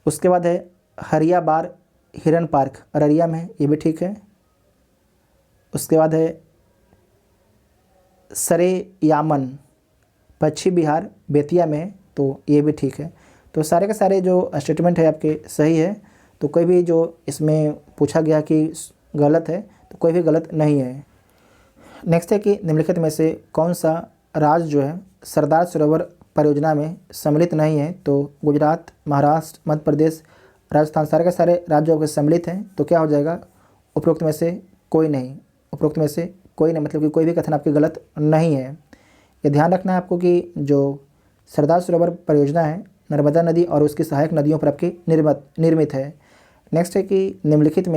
उसके बाद है हरियाबार हिरन पार्क अररिया में, ये भी ठीक है। उसके बाद है सरेयामन पश्चिम बिहार बेतिया में, तो ये भी ठीक है। तो सारे के सारे जो स्टेटमेंट है आपके सही है, तो कोई भी जो इसमें पूछा गया कि गलत है तो कोई भी गलत नहीं है। नेक्स्ट है कि निम्नलिखित में से कौन सा राज्य जो है सरदार सरोवर परियोजना में सम्मिलित नहीं है। तो गुजरात, महाराष्ट्र, मध्य प्रदेश, राजस्थान, सारे के सारे राज्यों के सम्मिलित हैं। तो क्या हो जाएगा, उपरोक्त में से कोई नहीं, उपरोक्त में से कोई नहीं, मतलब कि कोई भी कथन आपके गलत नहीं है। ये ध्यान रखना है आपको कि जो सरदार सरोवर परियोजना है नर्मदा नदी और उसकी सहायक नदियों पर आपकी निर्मित है। नेक्स्ट है कि निम्नलिखित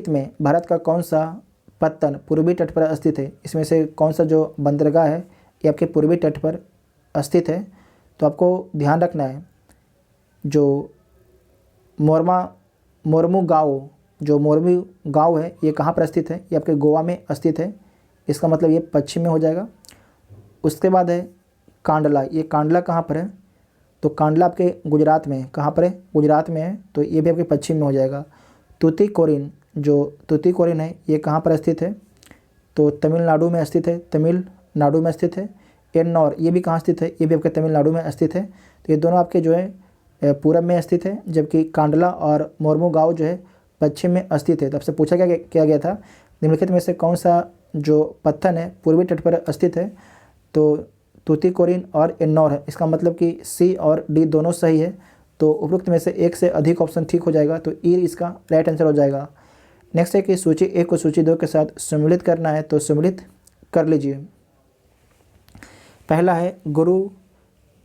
में भारत का कौन सा पत्तन पूर्वी तट पर स्थित है। इसमें से कौन सा जो बंदरगाह है ये आपके पूर्वी तट पर स्थित है। तो आपको ध्यान रखना है जो मोरमू गाँव है ये कहाँ पर स्थित है? ये आपके गोवा में स्थित है, इसका मतलब ये पश्चिम में हो जाएगा। उसके बाद है कांडला, ये कांडला कहाँ पर है? तो कांडला आपके गुजरात में है। कहाँ पर है? गुजरात में है, तो ये भी आपके पश्चिम में हो जाएगा। तूतीकोरिन, जो तूतीकोरिन है ये कहाँ पर स्थित है? तो तमिलनाडु में स्थित है, तमिलनाडु में स्थित है। एन्नौर, ये भी कहाँ स्थित है? ये भी आपके तमिलनाडु में स्थित है। तो ये दोनों आपके जो है पूरब में स्थित है, जबकि कांडला और मोरमू गाँव जो है पश्चिम में स्थित है। तो आपसे पूछा क्या गया था, निम्नलिखित में से कौन सा जो पत्थर है पूर्वी तट पर स्थित है? तो तूतीकोरिन और एन्नौर है। इसका मतलब कि सी और डी दोनों सही है, तो उपरोक्त में से एक से अधिक ऑप्शन ठीक हो जाएगा, तो ई इसका राइट आंसर हो जाएगा। नेक्स्ट है कि सूची 1 को सूची 2 के साथ सम्मिलित करना है, तो सम्मिलित कर लीजिए। पहला है गुरु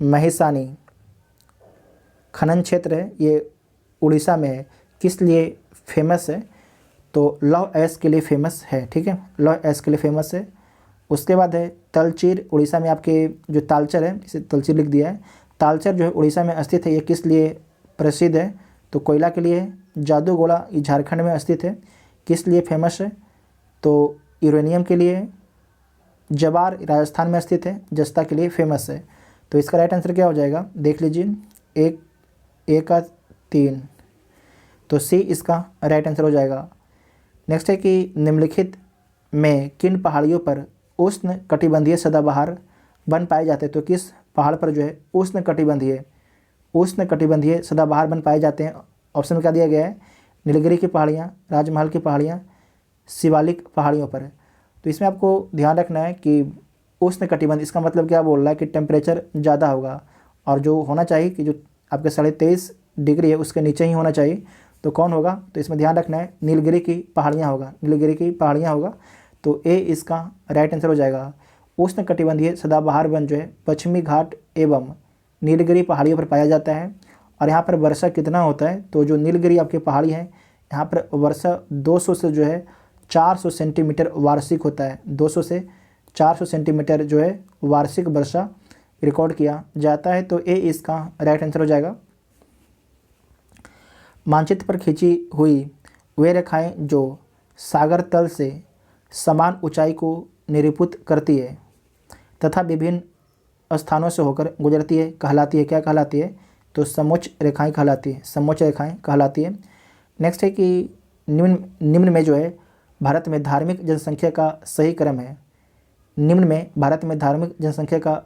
महिसानी खनन क्षेत्र है, ये उड़ीसा में है। किस लिए फेमस है? तो लौह अयस्क के लिए फेमस है, ठीक है, लौह अयस्क के लिए फेमस है। उसके बाद है तलचीर, उड़ीसा में आपके जो तालचर है, इसे तलचीर लिख दिया है, तालचर जो है उड़ीसा में स्थित है, ये किस लिए प्रसिद्ध है? तो कोयला के लिए। जादूगोड़ा ये झारखंड में स्थित है, किस लिए फेमस है? तो यूरेनियम के लिए। जवार राजस्थान में स्थित है, जस्ता के लिए फेमस है। तो इसका राइट आंसर क्या हो जाएगा? देख लीजिए, एक का 3, तो सी इसका राइट आंसर हो जाएगा। नेक्स्ट है कि निम्नलिखित में किन पहाड़ियों पर उष्ण कटिबंधीय सदाबहार वन पाए जाते हैं? तो किस पहाड़ पर जो है उष्ण कटिबंधीय सदाबहार वन पाए जाते हैं? ऑप्शन में क्या दिया गया है? नीलगिरी की पहाड़ियाँ, राजमहल की पहाड़ियाँ, शिवालिक पहाड़ियों पर। तो इसमें आपको ध्यान रखना है कि उष्ण कटिबंध, इसका मतलब क्या बोल रहा है कि टेम्परेचर ज़्यादा होगा, और जो होना चाहिए कि जो आपके 23.5 डिग्री है उसके नीचे ही होना चाहिए। तो कौन होगा? तो इसमें ध्यान रखना है नीलगिरी की पहाड़ियाँ होगा, तो ए इसका राइट आंसर हो जाएगा। उष्ण कटिबंधीय सदाबहार वन जो है पश्चिमी घाट एवं नीलगिरी पहाड़ियों पर पाया जाता है। और यहाँ पर वर्षा कितना होता है? तो जो नीलगिरी आपकी पहाड़ी है यहाँ पर वर्षा 200 से जो है 400 सेंटीमीटर वार्षिक होता है। 200 से 400 सेंटीमीटर जो है वार्षिक वर्षा रिकॉर्ड किया जाता है, तो ए इसका राइट आंसर हो जाएगा। मानचित्र पर खींची हुई वे रेखाएं जो सागर तल से समान ऊंचाई को निरूपित करती है तथा विभिन्न स्थानों से होकर गुजरती है, कहलाती है, क्या कहलाती है? तो समोच्च रेखाएं कहलाती है। नेक्स्ट है कि निम्न में जो है भारत में धार्मिक जनसंख्या का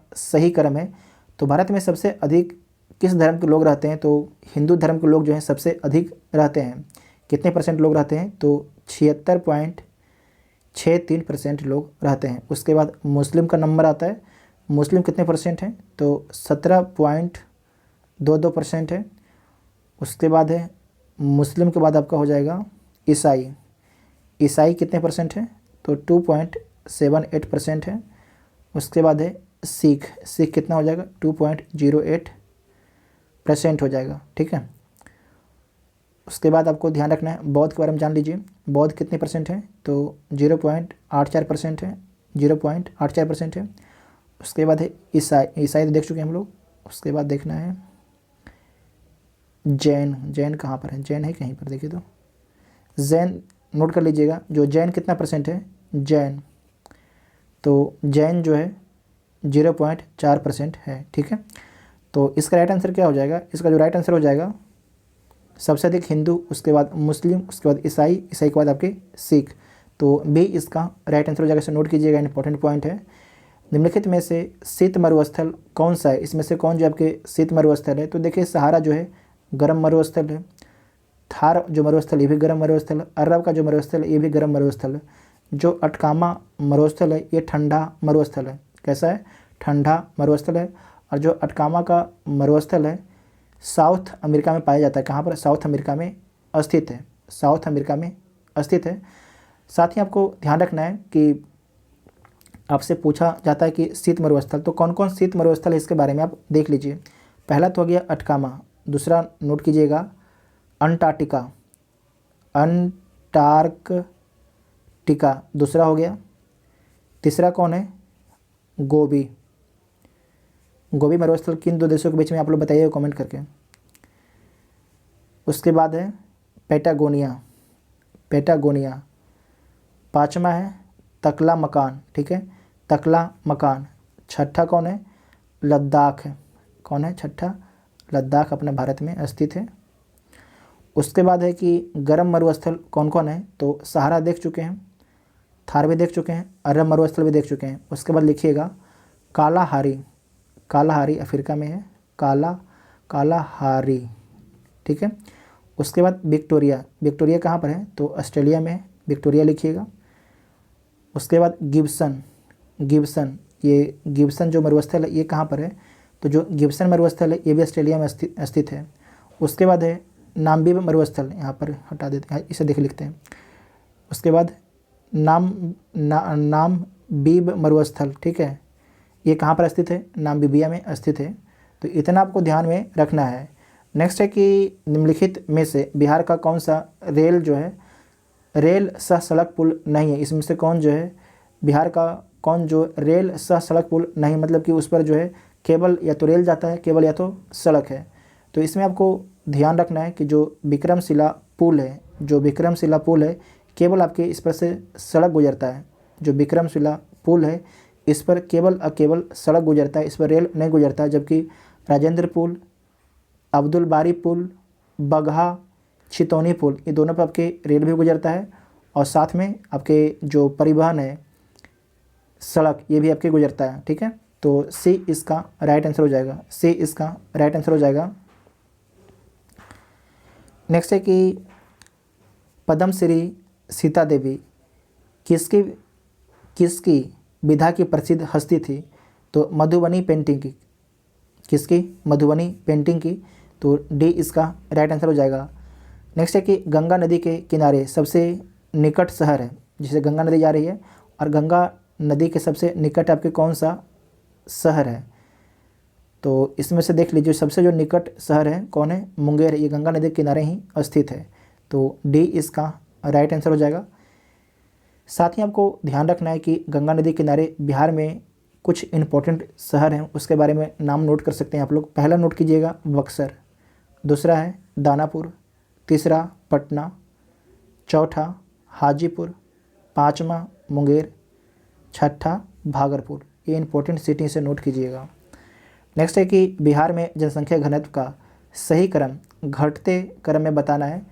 सही क्रम है। तो भारत में सबसे अधिक किस धर्म के लोग रहते हैं? तो हिंदू धर्म के लोग जो हैं सबसे अधिक रहते हैं। कितने परसेंट लोग रहते हैं? तो 76.63% लोग रहते हैं। उसके बाद मुस्लिम का नंबर आता है, मुस्लिम कितने परसेंट हैं? तो 17.22% है। उसके बाद है मुस्लिम के बाद आपका हो जाएगा ईसाई कितने परसेंट है? तो 2.78% है। उसके बाद है सिख कितना हो जाएगा? 2.08% हो जाएगा, ठीक है। उसके बाद आपको ध्यान रखना है बौद्ध के बारे में जान लीजिए। बौद्ध कितने परसेंट है? तो 0.84% है, 0.84% है। उसके बाद है ईसाई तो देख चुके हैं हम लोग। उसके बाद देखना है जैन कहाँ पर है? जैन है कहीं पर, देखिए तो जैन नोट कर लीजिएगा। जो जैन कितना परसेंट है? तो जैन जो है 0.4% है, ठीक है। तो इसका राइट आंसर क्या हो जाएगा? इसका जो राइट आंसर हो जाएगा सबसे अधिक हिंदू, उसके बाद मुस्लिम, उसके बाद ईसाई के बाद आपके सिख। तो बी इसका राइट आंसर हो जाएगा। इसे नोट कीजिएगा, इंपॉर्टेंट पॉइंट है। निम्नलिखित में से शीत मरुस्थल कौन सा है? इसमें से कौन जो आपके शीत मरुस्थल है? तो देखिए सहारा जो है गर्म मरुस्थल है, थार जो मरुस्थल ये भी गर्म मरुस्थल है, अरब का जो मरुस्थल है ये भी गर्म मरुस्थल है। जो अटकामा मरुस्थल है ये ठंडा मरुस्थल है। कैसा है? ठंडा मरुस्थल है। और जो अटकामा का मरुस्थल है साउथ अमेरिका में पाया जाता है। कहाँ पर? साउथ अमेरिका में स्थित है। साथ ही आपको ध्यान रखना है कि आपसे पूछा जाता है कि शीत मरुस्थल, तो कौन कौन शीत मरुस्थल है इसके बारे में आप देख लीजिए। पहला तो हो गया अटकामा, दूसरा नोट कीजिएगा अंटार्कटिका, दूसरा हो गया। तीसरा कौन है? गोबी मरुस्थल किन दो देशों के बीच में? आप लोग बताइए कमेंट करके। उसके बाद है पैटागोनिया, पैटागोनिया। पाँचवा है तकला मकान, ठीक है, तकला मकान। छठा कौन है? लद्दाख है। कौन है छठा? लद्दाख अपने भारत में स्थित है। उसके बाद है कि गर्म मरुस्थल कौन कौन है? तो सहारा देख चुके हैं, थार भी देख चुके हैं, अरब मरुस्थल भी देख चुके हैं। उसके बाद लिखिएगा कालाहारी, कालाहारी अफ्रीका में है, कालाहारी, ठीक है। उसके बाद विक्टोरिया, विक्टोरिया कहाँ पर है? तो ऑस्ट्रेलिया में है, विक्टोरिया लिखिएगा। उसके बाद गिब्सन, गिब्सन, ये गिब्सन जो मरुस्थल है ये कहाँ पर है? तो जो गिब्सन मरुस्थल है ये भी ऑस्ट्रेलिया में स्थित है। उसके बाद है नाम्बिब मरुस्थल, यहाँ पर हटा देते हैं, इसे देख लिखते हैं। उसके बाद नामबीब मरुस्थल, ठीक है, ये कहाँ पर स्थित है? नामीबिया में स्थित है। तो इतना आपको ध्यान में रखना है। नेक्स्ट है कि निम्नलिखित में से बिहार का कौन सा रेल जो है, रेल सह सड़क पुल नहीं है? इसमें से कौन जो है बिहार का कौन जो रेल सह सड़क पुल नहीं, मतलब कि उस पर जो है केवल या तो रेल जाता है केवल या तो सड़क है। तो इसमें आपको ध्यान रखना है कि जो विक्रमशिला पुल है, जो विक्रमशिला पुल है केवल आपके इस पर से सड़क गुजरता है। जो विक्रमशिला पुल है इस पर केवल केवल सड़क गुजरता है, इस पर रेल नहीं गुजरता है। जबकि राजेंद्र पुल, अब्दुल बारी पुल, बगहा छितौनी पुल, ये दोनों पर आपके रेल भी गुजरता है और साथ में आपके जो परिवहन है सड़क ये भी आपके गुजरता है, ठीक है। तो सी इसका राइट आंसर हो जाएगा, सी इसका राइट आंसर हो जाएगा। नेक्स्ट है कि पद्मश्री सीता देवी किसकी किसकी विधा की प्रसिद्ध हस्ती थी? तो मधुबनी पेंटिंग की, किसकी? मधुबनी पेंटिंग की। तो डी इसका राइट आंसर हो जाएगा। नेक्स्ट है कि गंगा नदी के किनारे सबसे निकट शहर है, जिसे गंगा नदी जा रही है और गंगा नदी के सबसे निकट आपके कौन सा शहर है? तो इसमें से देख लीजिए सबसे जो निकट शहर है कौन है? मुंगेर, ये गंगा नदी के किनारे ही स्थित है। तो डी इसका राइट आंसर हो जाएगा। साथ ही आपको ध्यान रखना है कि गंगा नदी किनारे बिहार में कुछ इंपॉर्टेंट शहर हैं, उसके बारे में नाम नोट कर सकते हैं आप लोग। पहला नोट कीजिएगा बक्सर, दूसरा है दानापुर, तीसरा पटना, चौथा हाजीपुर, पाँचवा मुंगेर, छठा भागलपुर। ये इंपॉर्टेंट सिटी से नोट कीजिएगा। नेक्स्ट है कि बिहार में जनसंख्या घनत्व का सही क्रम घटते क्रम में बताना है।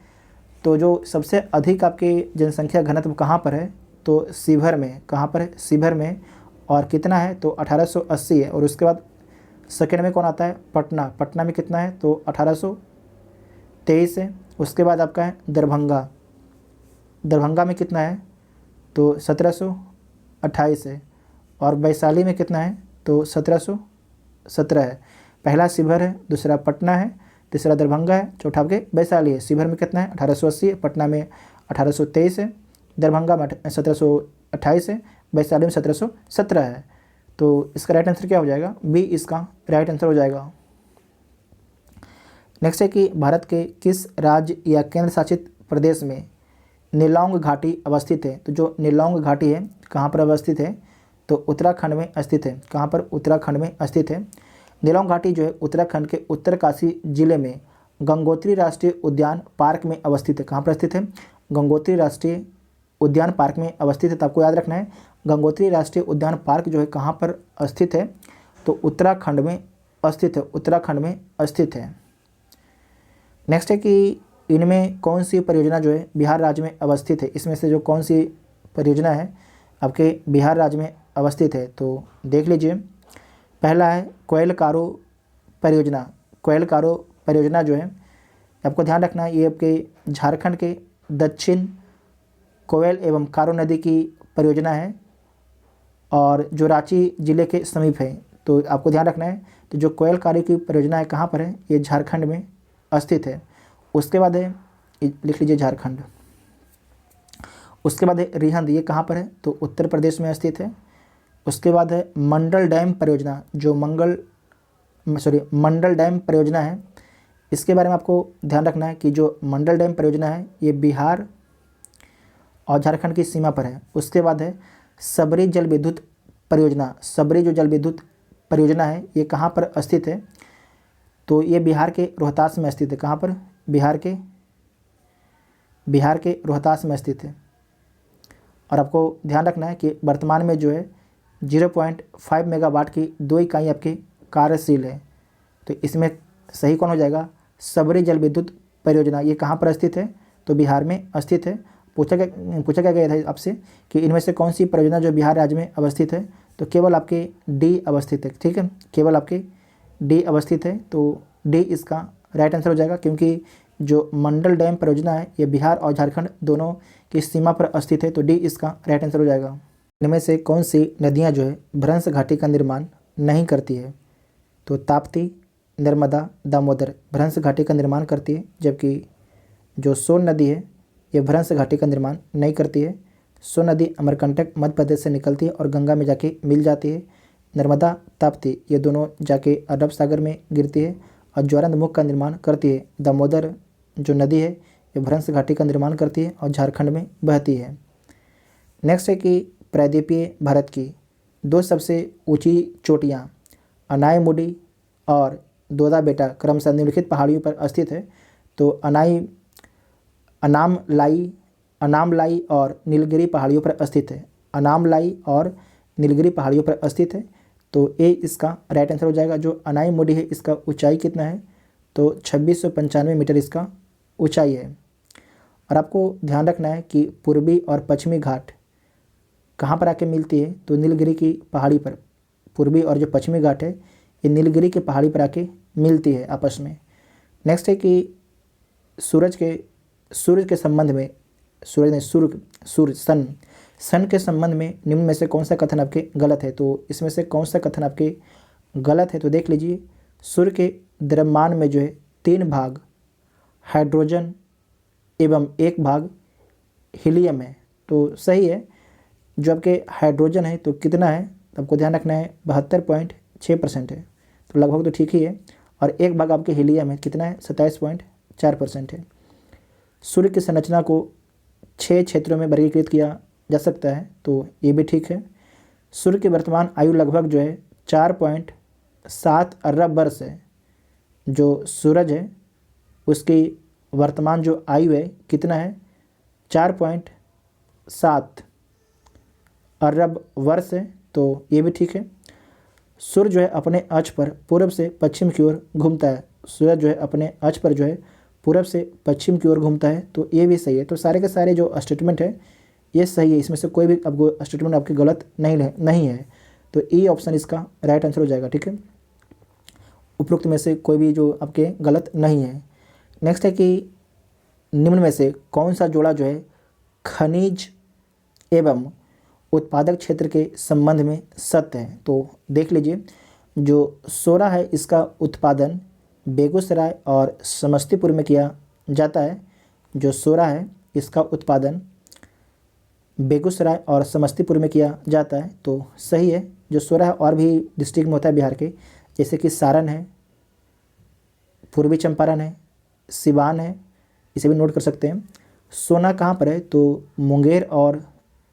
तो जो सबसे अधिक आपके जनसंख्या घनत्व कहाँ पर है? तो शिवहर में। कहाँ पर है? शिवहर में। और कितना है? तो 1880 है। और उसके बाद सेकेंड में कौन आता है? पटना। पटना में कितना है? तो 1823 है। उसके बाद आपका है दरभंगा। दरभंगा में कितना है? तो 1728 है। और वैशाली में कितना है? तो 1717 है। पहला शिवहर है, दूसरा पटना है, तीसरा दरभंगा है, चौथा आपके वैशाली है। शिवहर में कितना है? 1880 है, पटना में 1823 है, दरभंगा में 1728 है, वैशाली में 1717 है। तो इसका राइट आंसर क्या हो जाएगा? बी इसका राइट आंसर हो जाएगा। नेक्स्ट है कि भारत के किस राज्य या केंद्र शासित प्रदेश में नीलोंग घाटी अवस्थित है? तो जो नीलोंग घाटी है कहाँ पर अवस्थित है? तो उत्तराखंड में स्थित है। कहाँ पर? उत्तराखंड में स्थित है। नीलोंग घाटी जो है उत्तराखंड के उत्तरकाशी जिले में गंगोत्री राष्ट्रीय उद्यान पार्क में अवस्थित है। कहाँ पर स्थित है? गंगोत्री राष्ट्रीय उद्यान पार्क में अवस्थित है। तो आपको याद रखना है गंगोत्री राष्ट्रीय उद्यान पार्क जो है कहाँ पर स्थित है? तो उत्तराखंड में स्थित है, उत्तराखंड में स्थित है। नेक्स्ट है कि इनमें कौन सी परियोजना जो है बिहार राज्य में अवस्थित है? इसमें से जो कौन सी परियोजना है आपके बिहार राज्य में अवस्थित है? तो देख लीजिए, पहला है कोयल कारो परियोजना। कोयल कारो परियोजना जो है आपको ध्यान रखना है ये आपके झारखंड के दक्षिण कोयल एवं कारो नदी की परियोजना है और जो रांची ज़िले के समीप है। तो आपको ध्यान रखना है तो जो कोयल कारो की परियोजना है कहाँ पर है? ये झारखंड में स्थित है। उसके बाद है, लिख लीजिए झारखंड। उसके बाद है रिहंद, ये कहाँ पर है? तो उत्तर प्रदेश में स्थित है। उसके बाद है मंडल डैम परियोजना, जो मंडल डैम परियोजना है, इसके बारे में आपको ध्यान रखना है कि जो मंडल डैम परियोजना है ये बिहार और झारखंड की सीमा पर है। उसके बाद है सबरी जल विद्युत परियोजना। सबरी जो जल विद्युत परियोजना है ये कहाँ पर स्थित है? तो ये बिहार के रोहतास में स्थित है। कहाँ पर? बिहार के रोहतास में स्थित है। और आपको ध्यान रखना है कि वर्तमान में जो है 0.5 मेगावाट की 2 इकाई आपकी कार्यशील है। तो इसमें सही कौन हो जाएगा? सबरी जल विद्युत परियोजना। ये कहाँ पर स्थित है? तो बिहार में स्थित है। पूछा क्या गया था आपसे कि इनमें से कौन सी परियोजना जो बिहार राज्य में अवस्थित है? तो केवल आपके डी अवस्थित है। ठीक है, केवल आपके डी अवस्थित है। तो डी इसका राइट आंसर हो जाएगा, क्योंकि जो मंडल डैम परियोजना है ये बिहार और झारखंड दोनों की सीमा पर स्थित है। तो डी इसका राइट आंसर हो जाएगा। इनमें से कौन सी नदियाँ जो है भ्रंश घाटी का निर्माण नहीं करती है? तो ताप्ती, नर्मदा, दामोदर भ्रंश घाटी का निर्माण करती है, जबकि जो सोन नदी है ये भ्रंश घाटी का निर्माण नहीं करती है। सोन नदी अमरकंटक मध्य प्रदेश से निकलती है और गंगा में जाके मिल जाती है। नर्मदा, ताप्ती ये दोनों जाके अरब सागर में गिरती है और ज्वालामुख का निर्माण करती है। दामोदर जो नदी है ये भ्रंश घाटी का निर्माण करती है और झारखंड में बहती है। नेक्स्ट है कि प्रायद्वीपीय भारत की 2 सबसे ऊंची चोटियाँ अनायमुडी और दोदा बेटा क्रमशः निम्नलिखित पहाड़ियों पर स्थित है। तो अनामलाई और नीलगिरी पहाड़ियों पर स्थित है। अनामलाई और नीलगिरी पहाड़ियों पर स्थित है। तो ए इसका राइट आंसर हो जाएगा। जो अनाईमुडी है इसका ऊंचाई कितना है? तो 2695 मीटर इसका ऊंचाई है। और आपको ध्यान रखना है कि पूर्वी और पश्चिमी घाट कहाँ पर आके मिलती है? तो नीलगिरी की पहाड़ी पर। पूर्वी और जो पश्चिमी घाट है ये नीलगिरी की पहाड़ी पर आके मिलती है आपस में। नेक्स्ट है कि सूरज के संबंध में सन के संबंध में निम्न में से कौन सा कथन आपके गलत है? तो इसमें से कौन सा कथन आपके गलत है? तो देख लीजिए, सूर्य के द्रव्यमान में जो है 3 भाग हाइड्रोजन एवं 1 भाग हीलियम है। तो सही है। जो आपके हाइड्रोजन है तो कितना है? तो आपको ध्यान रखना है 72.6% है। तो लगभग तो ठीक ही है। और 1 भाग आपके हीलियम है, कितना है? 27.4% है। सूर्य की संरचना को 6 क्षेत्रों में वर्गीकृत किया जा सकता है। तो ये भी ठीक है। सूर्य की वर्तमान आयु लगभग जो है 4.7 अरब वर्ष है। जो सूरज है उसकी वर्तमान जो आयु है कितना है? 4.7 अरब वर्ष है। तो ये भी ठीक है। सूर्य जो है अपने अक्ष पर पूर्व से पश्चिम की ओर घूमता है। सूरज जो है अपने अक्ष पर जो है पूरब से पश्चिम की ओर घूमता है। तो ये भी सही है। तो सारे के सारे जो स्टेटमेंट है ये सही है। इसमें से कोई भी आपको स्टेटमेंट आपके गलत नहीं है। तो ई ऑप्शन इसका राइट आंसर हो जाएगा। ठीक है, उपरोक्त में से कोई भी जो आपके गलत नहीं है। नेक्स्ट है कि निम्न में से कौन सा जोड़ा जो है खनिज एवं उत्पादक क्षेत्र के संबंध में सत्य है? तो देख लीजिए, जो सोरा है इसका उत्पादन बेगूसराय और समस्तीपुर में किया जाता है। जो सोरा है इसका उत्पादन बेगूसराय और समस्तीपुर में किया जाता है। तो सही है। जो सोरा है और भी डिस्ट्रिक्ट में होता है बिहार के, जैसे कि सारण है, पूर्वी चंपारण है, सिवान है, इसे भी नोट कर सकते हैं। सोना कहाँ पर है? तो मुंगेर और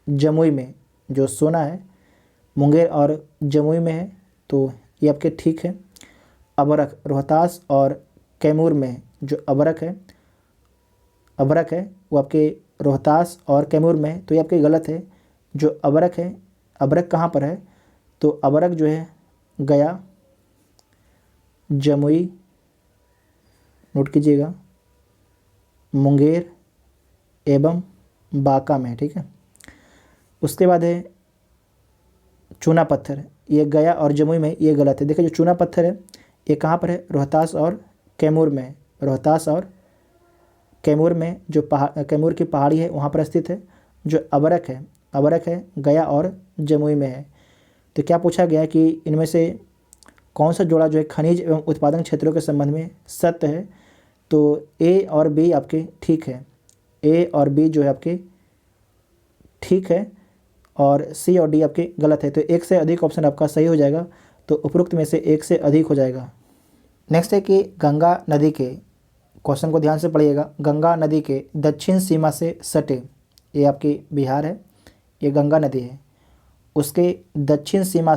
जमुई में। जो सोना है मुंगेर और जमुई में है। तो ये आपके ठीक है। अबरख रोहतास और कैमूर में। जो अबरख है वो आपके रोहतास और कैमूर में। तो ये आपके गलत है। जो अबरख है, अबरख कहाँ पर है? तो अबरख जो है गया, जमुई, नोट कीजिएगा, मुंगेर एवं बांका में। ठीक है, उसके बाद है चूना पत्थर। ये गया और जमुई में, ये गलत है। देखिए, जो चूना पत्थर है ये कहाँ पर है? रोहतास और कैमूर में। रोहतास और कैमूर में जो कैमूर की पहाड़ी है वहाँ पर स्थित है। जो अबरख है गया और जमुई में है। तो क्या पूछा गया कि इनमें से कौन सा जोड़ा जो है खनिज एवं उत्पादन क्षेत्रों के संबंध में सत्य है? तो ए और बी आपके ठीक है। ए और बी जो है आपके ठीक है और सी और डी आपके गलत है। तो 1 से अधिक ऑप्शन आपका सही हो जाएगा। तो उपरोक्त में से 1 से अधिक हो जाएगा। नेक्स्ट है कि गंगा नदी के, क्वेश्चन को ध्यान से पढ़िएगा, गंगा नदी के दक्षिण सीमा से सटे, ये आपकी बिहार है, ये गंगा नदी है, उसके दक्षिण सीमा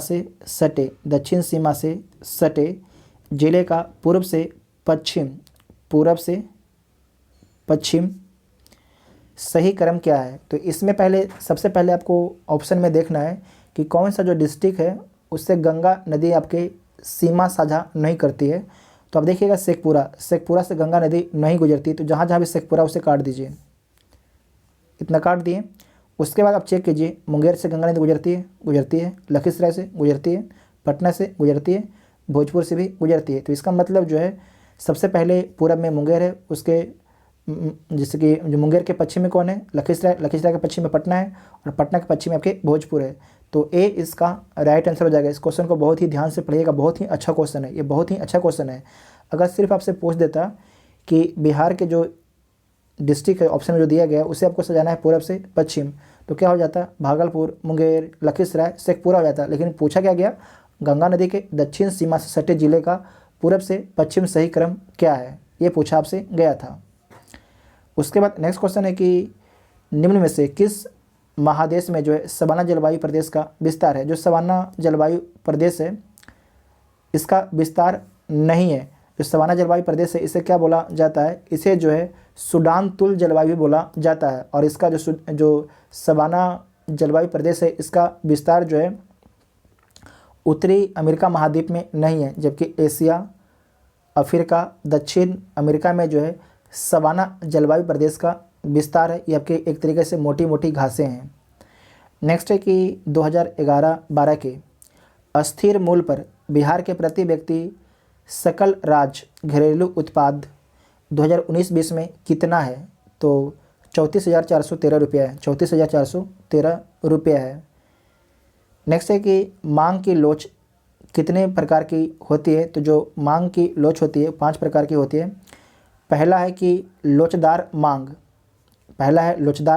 से सटे जिले का पूर्व से पश्चिम सही क्रम क्या है। तो इसमें पहले सबसे पहले आपको ऑप्शन में देखना है कि कौन सा जो डिस्ट्रिक्ट है उससे गंगा नदी आपके सीमा साझा नहीं करती है। तो आप देखिएगा शेखपुरा से गंगा नदी नहीं गुजरती, तो जहाँ जहाँ भी शेखपुरा उसे काट दीजिए, इतना काट दिए। उसके बाद आप चेक कीजिए मुंगेर से गंगा नदी गुजरती है, लखीसराय से गुजरती है, पटना से गुजरती है, भोजपुर से भी गुजरती है। तो इसका मतलब जो है सबसे पहले पूरब में मुंगेर है, उसके जैसे कि जो मुंगेर के पश्चिम में कौन है, लखीसराय के पश्चिम में पटना है, और पटना के पश्चिम में आपके भोजपुर है। तो ए इसका राइट आंसर हो जाएगा। इस क्वेश्चन को बहुत ही ध्यान से पढ़िएगा, बहुत ही अच्छा क्वेश्चन है, ये बहुत ही अच्छा क्वेश्चन है। अगर सिर्फ आपसे पूछ देता कि बिहार के जो डिस्ट्रिक्ट है ऑप्शन में जो दिया गया है उसे आपको सजाना है पूरब से पश्चिम, तो क्या हो जाता, भागलपुर, मुंगेर, लखीसराय, शेखपुरा हो जाता। लेकिन पूछा क्या गया, गंगा नदी के दक्षिण सीमा से सटे जिले का पूरब से पश्चिम सही क्रम क्या है, ये पूछा आपसे गया था। उसके बाद नेक्स्ट क्वेश्चन है कि निम्न में से किस महादेश में जो है सवाना जलवायु प्रदेश का विस्तार है। जो सवाना जलवायु प्रदेश है इसका विस्तार नहीं है। जो सवाना जलवायु प्रदेश है इसे क्या बोला जाता है, इसे जो है सूडान तुल जलवायु बोला जाता है। और इसका जो सवाना जलवायु प्रदेश है इसका विस्तार जो है उत्तरी अमेरिका महाद्वीप में नहीं है, जबकि एशिया, अफ्रीका, दक्षिण अमेरिका में जो है सवाना जलवायु प्रदेश का विस्तार है। ये आपके एक तरीके से मोटी मोटी घासें हैं। नेक्स्ट है कि 2011-12 के अस्थिर मूल पर बिहार के प्रति व्यक्ति सकल राज्य घरेलू उत्पाद 2019-20 में कितना है, तो 34,413 रुपया है, 34,413 रुपया है। नेक्स्ट है कि मांग की लोच कितने प्रकार की होती है। तो जो मांग की लोच होती है 5 प्रकार की होती है। पहला है कि लोचदार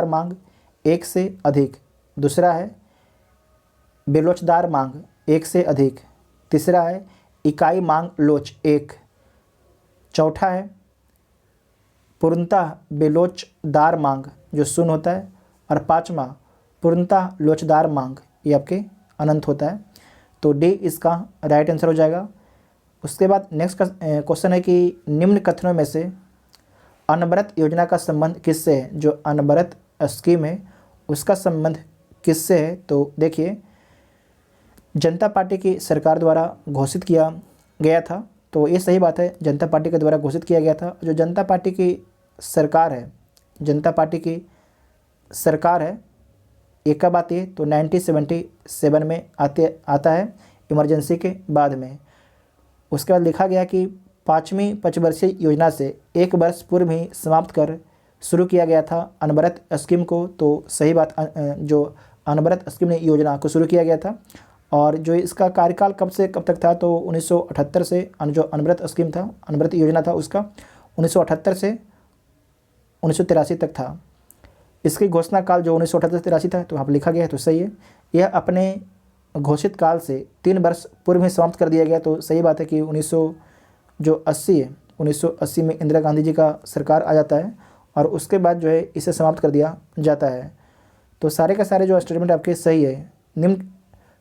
मांग, एक से अधिक। दूसरा है बेलोचदार मांग, एक से अधिक। तीसरा है इकाई मांग लोच, एक। चौथा है पूर्णतः बेलोचदार मांग जो शून्य होता है। और पाँचवा पूर्णतः लोचदार मांग, ये आपके अनंत होता है। तो डी इसका राइट आंसर हो जाएगा। उसके बाद नेक्स्ट क्वेश्चन है कि निम्न कथनों में से अनवरत योजना का संबंध किससे है। जो अनवरत स्कीम है उसका संबंध किससे है। तो देखिए जनता पार्टी की सरकार द्वारा घोषित किया गया था, तो ये सही बात है, जनता पार्टी के द्वारा घोषित किया गया था। जो जनता पार्टी की सरकार है ये कब आती है, तो 1977 में आता है, इमरजेंसी के बाद में। उसके बाद लिखा गया कि 5वीं पंचवर्षीय योजना से 1 वर्ष पूर्व ही समाप्त कर शुरू किया गया था अनवरत स्कीम को। तो सही बात, जो अनवरत स्कीम योजना को शुरू किया गया था। और जो इसका कार्यकाल कब से कब तक था, तो 1978 से जो अनवरत स्कीम था, अनवरत योजना था उसका 1978 से 1983 तक था। इसकी घोषणा काल जो 1978 से 83 था, तो यहाँ पर लिखा गया है, तो सही है। यह अपने घोषित काल से 3 वर्ष पूर्व ही समाप्त कर दिया गया। तो सही बात है कि 1980 में इंदिरा गांधी जी का सरकार आ जाता है और उसके बाद जो है इसे समाप्त कर दिया जाता है। तो सारे का सारे जो स्टेटमेंट आपके सही है। निम्न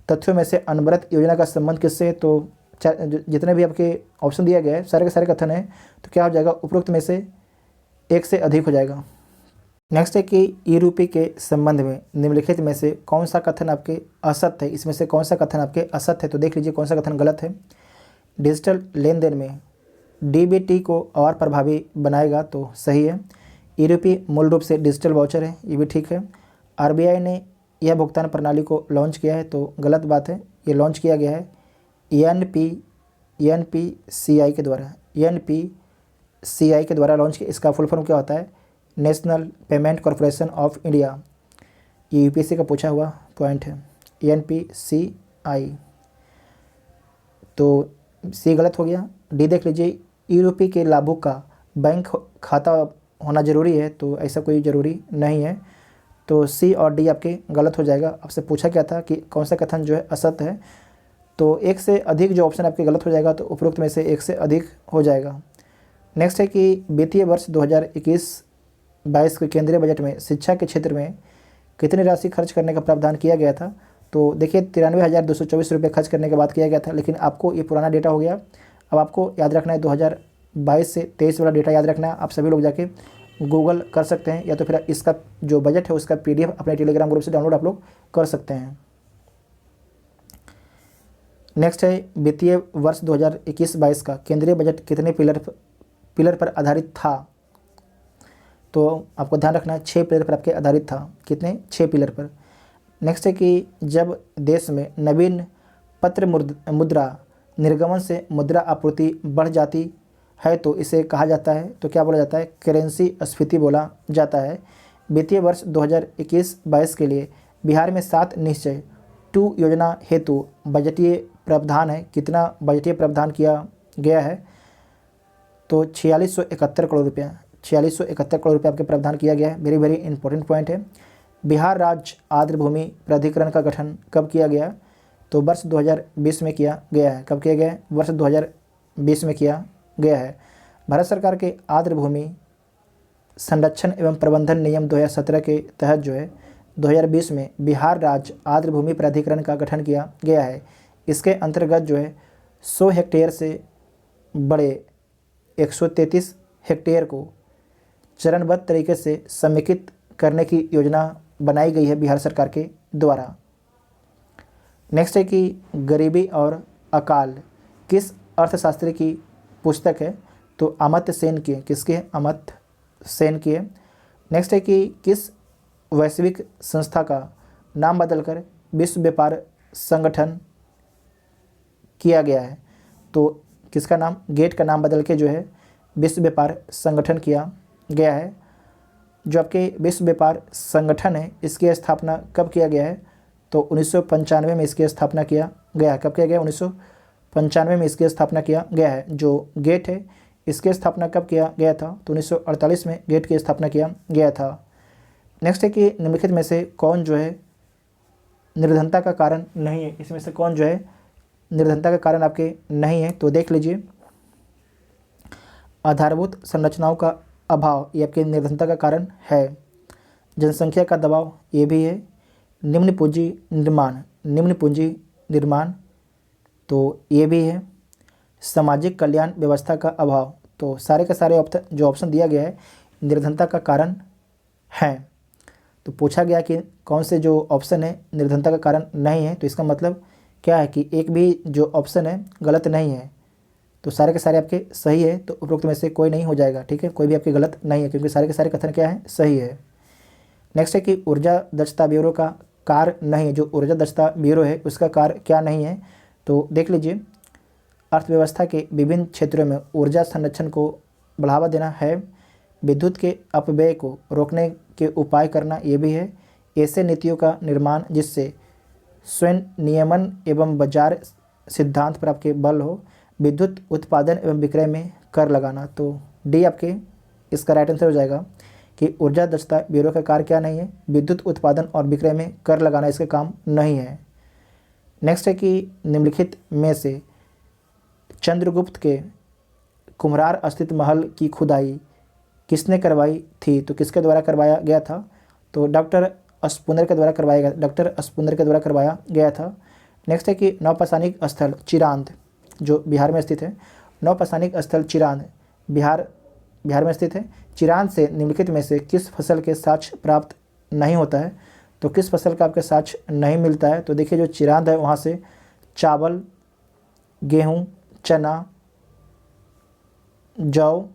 तथ्यों में से अनवरत योजना का संबंध किससे है, तो जितने भी आपके ऑप्शन दिया गया है सारे के सारे कथन है, तो क्या हो जाएगा, उपरोक्त में से एक से अधिक हो जाएगा। नेक्स्ट है कि यूरोपी के संबंध में निम्नलिखित में से कौन सा कथन आपके असत्य है। इसमें से कौन सा कथन आपके असत्य है, तो देख लीजिए कौन सा कथन गलत है। डिजिटल लेन देन में डीबीटी को और प्रभावी बनाएगा, तो सही है। यूरोपी मूल रूप से डिजिटल वाउचर है, ये भी ठीक है। आरबीआई ने यह भुगतान प्रणाली को लॉन्च किया है, तो गलत बात है। ये लॉन्च किया गया है एनपीसीआई के द्वारा लॉन्च किया। इसका फुल फॉर्म क्या होता है, national payment corporation of India. ये यूपीएससी का पूछा हुआ पॉइंट है, एनपीसीआई। तो सी गलत हो गया। डी देख लीजिए, यूरोपी के लाभुक का बैंक खाता होना ज़रूरी है, तो ऐसा कोई ज़रूरी नहीं है। तो सी और डी आपके गलत हो जाएगा। आपसे पूछा क्या था कि कौन सा कथन जो है असत्य है, तो एक से अधिक जो ऑप्शन आपके गलत हो जाएगा, तो उपरोक्त में से एक से अधिक हो जाएगा। नेक्स्ट है कि वित्तीय वर्ष 2021-22 के केंद्रीय बजट में शिक्षा के क्षेत्र में कितनी राशि खर्च करने का प्रावधान किया गया था। तो देखिए 93,224 रुपये खर्च करने के बाद किया गया था, लेकिन आपको ये पुराना डेटा हो गया। अब आपको याद रखना है 2022 से 23 वाला डेटा याद रखना है। आप सभी लोग जाके गूगल कर सकते हैं, या तो फिर इसका जो बजट है उसका PDF अपने टेलीग्राम ग्रुप से डाउनलोड आप लोग कर सकते हैं। नेक्स्ट है वित्तीय वर्ष 2021-22 का केंद्रीय बजट कितने पिलर पर आधारित था। तो आपको ध्यान रखना है 6 पिलर पर आपके आधारित था। कितने? 6 पिलर पर। नेक्स्ट है कि जब देश में नवीन पत्र मुद्रा निर्गमन से मुद्रा आपूर्ति बढ़ जाती है तो इसे कहा जाता है, तो क्या बोला जाता है? करेंसी स्फीति बोला जाता है। वित्तीय वर्ष 2021-22 के लिए बिहार में 7 निश्चय 2 योजना हेतु बजटीय प्रावधान है। कितना बजटीय प्रावधान किया गया है? तो 4671 करोड़ रुपया, 4671 करोड़ रुपये आपके प्रावधान किया गया है। वेरी वेरी इंपॉर्टेंट पॉइंट है। बिहार राज्य आर्द्र भूमि प्राधिकरण का गठन कब किया गया? तो वर्ष 2020 में किया गया है। कब किया गया है? वर्ष 2020 में किया गया है। भारत सरकार के आर्द्र भूमि संरक्षण एवं प्रबंधन नियम 2017 के तहत जो है 2020 में बिहार राज्य आर्द्र भूमि प्राधिकरण का गठन किया गया है। इसके अंतर्गत जो है 100 हेक्टेयर से बड़े 133 हेक्टेयर को चरणबद्ध तरीके से समेकित करने की योजना बनाई गई है बिहार सरकार के द्वारा। नेक्स्ट है कि गरीबी और अकाल किस अर्थशास्त्री की पुस्तक है? तो अमर्त्य सेन की है। किसकी है? अमर्त्य सेन की है। नेक्स्ट है कि किस वैश्विक संस्था का नाम बदलकर विश्व व्यापार संगठन किया गया है? तो किसका नाम? गेट का नाम बदल के जो है विश्व व्यापार संगठन किया गया है। जो आपके विश्व व्यापार संगठन है इसकी स्थापना कब किया गया है? तो 1995 में इसकी स्थापना किया गया है। कब किया गया? 1995 में इसकी स्थापना किया गया है। जो गेट है इसकी स्थापना कब किया गया था? तो 1948 में गेट की स्थापना किया गया था। नेक्स्ट है कि निम्नलिखित में से कौन जो है निर्धनता का कारण नहीं है? इसमें से कौन जो है निर्धनता का कारण आपके नहीं है? तो देख लीजिए, आधारभूत संरचनाओं का अभाव ये आपके निर्धनता का कारण है। जनसंख्या का दबाव ये भी है। निम्न पूंजी निर्माण तो ये भी है। सामाजिक कल्याण व्यवस्था का अभाव, तो सारे के सारे जो ऑप्शन दिया गया है निर्धनता का कारण है। तो पूछा गया कि कौन से जो ऑप्शन है निर्धनता का कारण नहीं है, तो इसका मतलब क्या है कि एक भी जो ऑप्शन है गलत नहीं है। तो सारे के सारे आपके सही है, तो उपरोक्त में से कोई नहीं हो जाएगा। ठीक है, कोई भी आपके गलत नहीं है क्योंकि सारे के सारे कथन क्या है? सही है। नेक्स्ट है कि ऊर्जा दक्षता ब्यूरो का कार्य नहीं है। जो ऊर्जा दक्षता ब्यूरो है उसका कार्य क्या नहीं है? तो देख लीजिए, अर्थव्यवस्था के विभिन्न क्षेत्रों में ऊर्जा संरक्षण को बढ़ावा देना है। विद्युत के अपव्यय को रोकने के उपाय करना ये भी है। ऐसे नीतियों का निर्माण जिससे स्वयं नियमन एवं बाजार सिद्धांत पर आपके बल हो। विद्युत उत्पादन एवं विक्रय में कर लगाना, तो डी आपके इसका राइट आंसर हो जाएगा कि ऊर्जा दक्षता ब्यूरो का कार्य क्या नहीं है? विद्युत उत्पादन और विक्रय में कर लगाना इसके काम नहीं है। नेक्स्ट है कि निम्नलिखित में से चंद्रगुप्त के कुम्हरार स्थित महल की खुदाई किसने करवाई थी? तो किसके द्वारा करवाया गया था? तो डॉक्टर स्पूनर के द्वारा करवाया गया था। नेक्स्ट है कि नौपाषाणिक स्थल चिरांद जो बिहार में स्थित है, नौपाषाणिक स्थल चिरांद बिहार में स्थित है। चिरांद से निम्नलिखित में से किस फसल के साक्ष्य प्राप्त नहीं होता है? तो किस फसल का आपके साक्ष्य नहीं मिलता है? तो देखिए, जो चिरांद है वहाँ से चावल, गेहूँ, चना, जौ,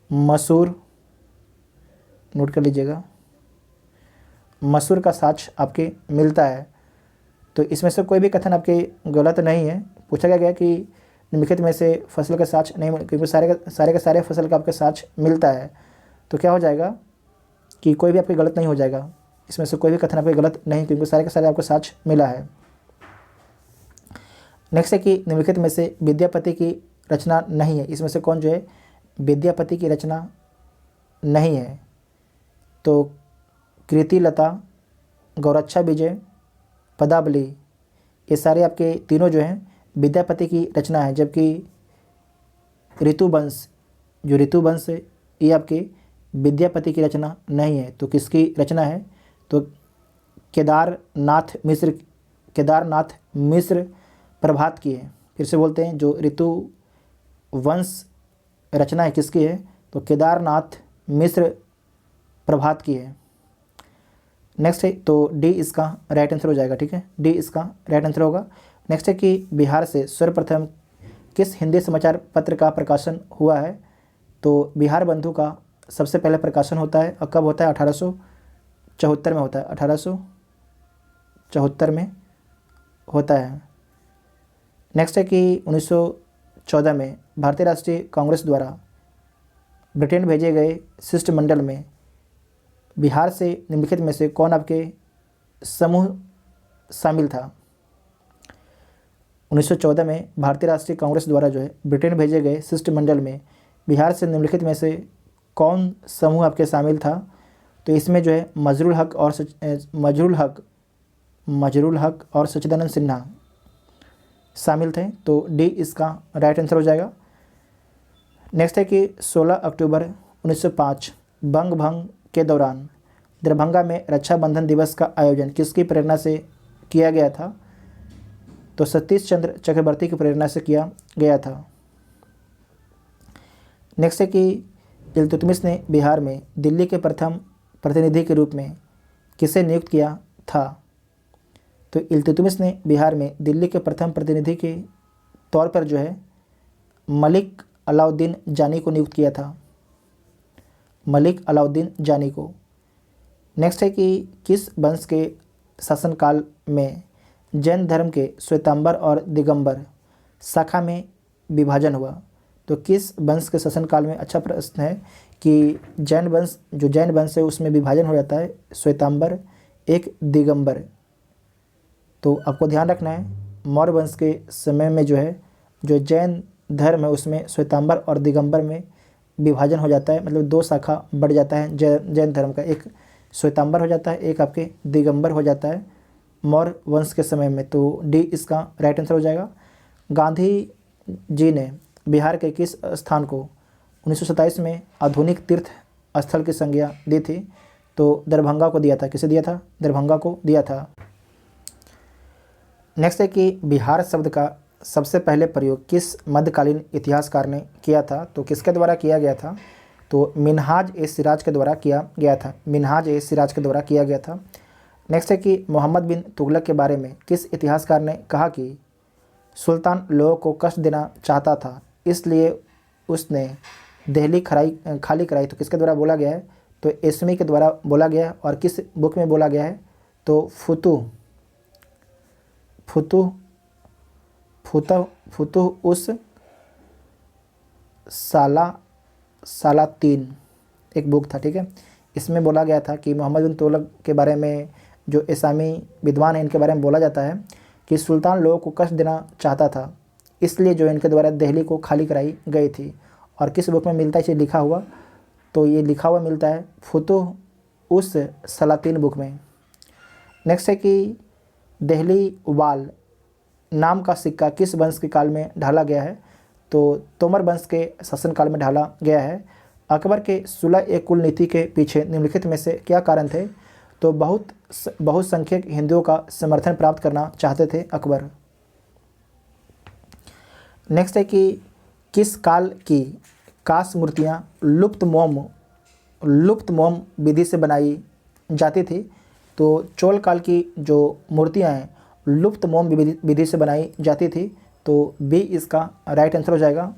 मसूर, नोट कर लीजिएगा, मसूर का साक्ष्य आपके मिलता है। तो इसमें से कोई भी कथन आपके गलत नहीं है। पूछा गया कि निम्नलिखित में से फसल का साक्ष्य नहीं, क्योंकि सारे के सारे फसल का आपके साक्ष्य मिलता है, तो क्या हो जाएगा कि कोई भी आपके गलत नहीं हो जाएगा। इसमें से कोई भी कथन आपके गलत नहीं, क्योंकि सारे के सारे आपको साक्ष्य मिला है। नेक्स्ट है कि निम्नलिखित में से विद्यापति की रचना नहीं है। इसमें से कौन जो है विद्यापति की रचना नहीं है? तो कृतिलता, गौरक्षा विजय, पदावली, ये सारे आपके तीनों जो हैं विद्यापति की रचना है। जबकि ऋतुवंश है ये आपके विद्यापति की रचना नहीं है। तो किसकी रचना है? तो केदारनाथ मिश्र प्रभात की है। फिर से बोलते हैं, जो ऋतुवंश रचना है किसकी है? तो केदारनाथ मिश्र प्रभात की है। नेक्स्ट है, तो डी इसका राइट आंसर हो जाएगा, ठीक है, डी इसका राइट आंसर होगा। नेक्स्ट है कि बिहार से सर्वप्रथम किस हिंदी समाचार पत्र का प्रकाशन हुआ है? तो बिहार बंधु का सबसे पहले प्रकाशन होता है, और कब होता है? 1874 में होता है, 1874 में होता है। नेक्स्ट है कि 1914 में भारतीय राष्ट्रीय कांग्रेस द्वारा ब्रिटेन भेजे गए शिष्टमंडल में बिहार से निम्नलिखित में से कौन आपके समूह शामिल था? 1914 में भारतीय राष्ट्रीय कांग्रेस द्वारा जो है ब्रिटेन भेजे गए शिष्टमंडल में बिहार से निम्नलिखित में से कौन समूह आपके शामिल था? तो इसमें जो है मजरुल हक और सच्चिदानंद सिन्हा शामिल थे। तो डी इसका राइट आंसर हो जाएगा। नेक्स्ट है कि 16 अक्टूबर 1905 बंग भंग के दौरान दरभंगा में रक्षाबंधन दिवस का आयोजन किसकी प्रेरणा से किया गया था? तो सतीश चंद्र चक्रवर्ती की प्रेरणा से किया गया था। नेक्स्ट है कि इल्तुतमिश ने बिहार में दिल्ली के प्रथम प्रतिनिधि के रूप में किसे नियुक्त किया था? तो इल्तुतमिश ने बिहार में दिल्ली के प्रथम प्रतिनिधि के तौर पर जो है मलिक अलाउद्दीन जानी को नियुक्त किया था, मलिक अलाउद्दीन जानी को। नेक्स्ट है कि किस वंश के शासनकाल में जैन धर्म के श्वेतांबर और दिगंबर शाखा में विभाजन हुआ? तो किस वंश के शासनकाल में, अच्छा प्रश्न है कि जैन वंश है उसमें विभाजन हो जाता है, श्वेतांबर एक दिगंबर। तो आपको ध्यान रखना है मौर्य वंश के समय में जो है जो जैन धर्म है उसमें श्वेतांबर और दिगंबर में विभाजन हो जाता है, मतलब दो शाखा बढ़ जाता है जैन धर्म का, एक श्वेतांबर हो जाता है, एक आपके दिगंबर हो जाता है मौर्य वंश के समय में। तो डी इसका राइट आंसर हो जाएगा। गांधी जी ने बिहार के किस स्थान को 1927 में आधुनिक तीर्थ स्थल की संज्ञा दी थी? तो दरभंगा को दिया था। किसे दिया था? दरभंगा को दिया था। नेक्स्ट है कि बिहार शब्द का सबसे पहले प्रयोग किस मध्यकालीन इतिहासकार ने किया था? तो किसके द्वारा किया गया था? तो मिन्हाज ए सिराज के द्वारा किया गया था, मिन्हाज ए सिराज के द्वारा किया गया था। नेक्स्ट है कि मोहम्मद बिन तुगलक के बारे में किस इतिहासकार ने कहा कि सुल्तान लोगों को कष्ट देना चाहता था, इसलिए उसने दिल्ली खाली कराई? तो किसके द्वारा बोला गया है? तो एस्मी के द्वारा बोला गया है। और किस बुक में बोला गया है? तो फुतुह उस सालातीन एक बुक था, ठीक है। इसमें बोला गया था कि मोहम्मद बिन तुगलक के बारे में जो इस्लामी विद्वान हैं इनके बारे में बोला जाता है कि सुल्तान लोगों को कष्ट देना चाहता था, इसलिए जो इनके द्वारा दिल्ली को खाली कराई गई थी। और किस बुक में मिलता है इसे लिखा हुआ? तो ये लिखा हुआ मिलता है फुतुह उस सलातीन बुक में। नेक्स्ट है कि दिल्ली वाल नाम का सिक्का किस वंश के काल में ढाला गया है? तो तोमर वंश के शासनकाल में ढाला गया है। अकबर के सुलह-ए-कुल नीति के पीछे निम्नलिखित में से क्या कारण थे? तो बहुसंख्यक हिंदुओं का समर्थन प्राप्त करना चाहते थे अकबर। नेक्स्ट है कि किस काल की कांस्य मूर्तियाँ लुप्त मोम विधि से बनाई जाती थी? तो चोल काल की जो मूर्तियाँ हैं लुप्त मोम विधि से बनाई जाती थी। तो बी इसका राइट आंसर हो जाएगा।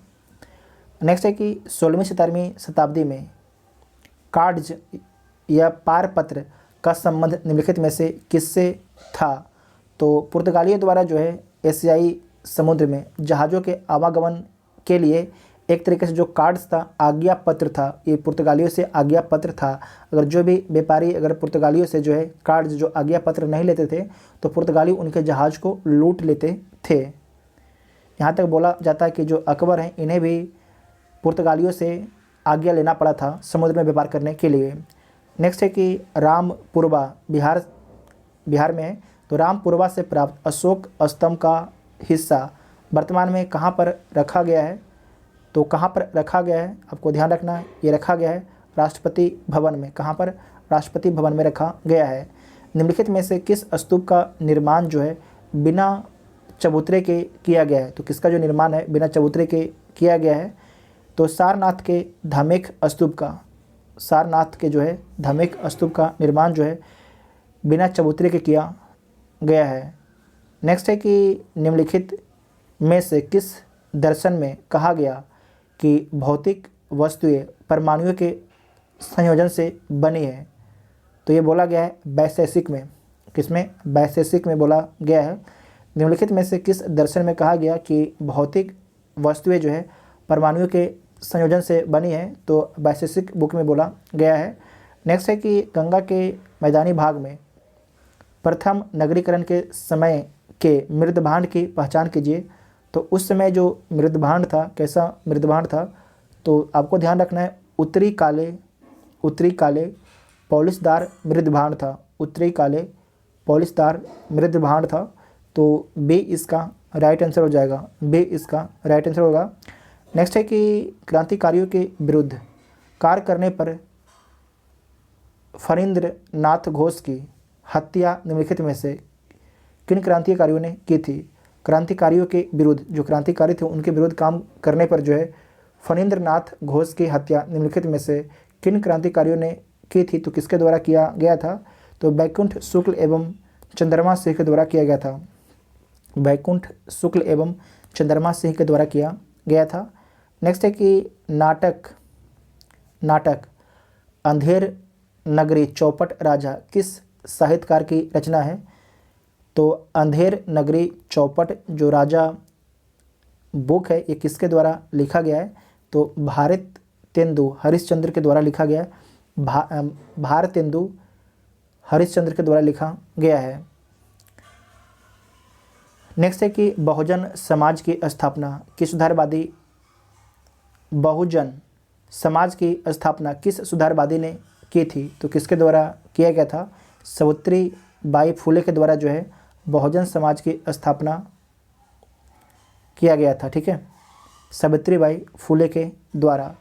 नेक्स्ट है कि 16वीं-17वीं शताब्दी में कार्ड्स या पारपत्र का संबंध निम्नलिखित में से किससे था? तो पुर्तगालियों द्वारा जो है एशियाई समुद्र में जहाज़ों के आवागमन के लिए एक तरीके से जो कार्ड्स था, आज्ञा पत्र था, ये पुर्तगालियों से आज्ञा पत्र था। अगर जो भी व्यापारी अगर पुर्तगालियों से जो है कार्ड्स जो आज्ञा पत्र नहीं लेते थे तो पुर्तगाली उनके जहाज़ को लूट लेते थे। यहाँ तक बोला जाता है कि जो अकबर हैं इन्हें भी पुर्तगालियों से आज्ञा लेना पड़ा था समुद्र में व्यापार करने के लिए। नेक्स्ट है कि रामपुरवा बिहार में है, तो रामपुरवा से प्राप्त अशोक स्तंभ का हिस्सा वर्तमान में कहाँ पर रखा गया है? तो कहाँ पर रखा गया है आपको ध्यान रखना है, ये रखा गया है राष्ट्रपति भवन में। कहाँ पर? राष्ट्रपति भवन में रखा गया है। निम्नलिखित में से किस स्तूप का निर्माण जो है बिना चबूतरे के किया गया है? तो किसका जो निर्माण है बिना चबूतरे के किया गया है? तो सारनाथ के धार्मिक स्तूप का, सारनाथ के जो है धार्मिक स्तूप का निर्माण जो है बिना चबूतरे के किया गया है। नेक्स्ट है कि निम्नलिखित में से किस दर्शन में कहा गया कि भौतिक वस्तुएं परमाणुओं के संयोजन से बनी है? तो ये बोला गया है वैशेषिक में। किसमें? वैशेषिक में बोला गया है। निम्नलिखित में से किस दर्शन में कहा गया कि भौतिक वस्तुएं जो है परमाणुओं के संयोजन से बनी है? तो वैशेषिक बुक में बोला गया है। नेक्स्ट है कि गंगा के मैदानी भाग में प्रथम नगरीकरण के समय के मृदभांड की पहचान कीजिए। तो उस समय जो मृदभांड था, कैसा मृदभांड था? तो आपको ध्यान रखना है उत्तरी काले पॉलिशदार मृदभांड था। उत्तरी काले पॉलिशदार मृदभांड था। तो बी इसका राइट आंसर हो जाएगा। बी इसका राइट आंसर होगा। नेक्स्ट है कि क्रांतिकारियों के विरुद्ध कार्य करने पर फणींद्र नाथ घोष की हत्या निम्नलिखित में से किन क्रांतिकारियों ने की थी? क्रांतिकारियों के विरुद्ध, जो क्रांतिकारी थे उनके विरुद्ध काम करने पर जो है फणींद्र नाथ घोष की हत्या निम्नलिखित में से किन क्रांतिकारियों ने की थी? तो किसके द्वारा किया गया था? तो बैकुंठ शुक्ल एवं चंद्रमा सिंह के द्वारा किया गया था। बैकुंठ शुक्ल एवं चंद्रमा सिंह के द्वारा किया गया था। नेक्स्ट है कि नाटक अंधेर नगरी चौपट राजा किस साहित्यकार की रचना है? तो अंधेर नगरी चौपट जो राजा बुक है ये किसके द्वारा लिखा गया है? तो भारतेंदु हरिश्चंद्र के द्वारा लिखा गया है। भारतेंदु हरिश्चंद्र के द्वारा लिखा गया है। नेक्स्ट है कि बहुजन समाज की स्थापना किस सुधारवादी, बहुजन समाज की स्थापना किस सुधारवादी ने की थी? तो किसके द्वारा किया गया था? सावित्री बाई फुले के द्वारा जो है बहुजन समाज की स्थापना किया गया था। ठीक है, सावित्री बाई फुले के द्वारा।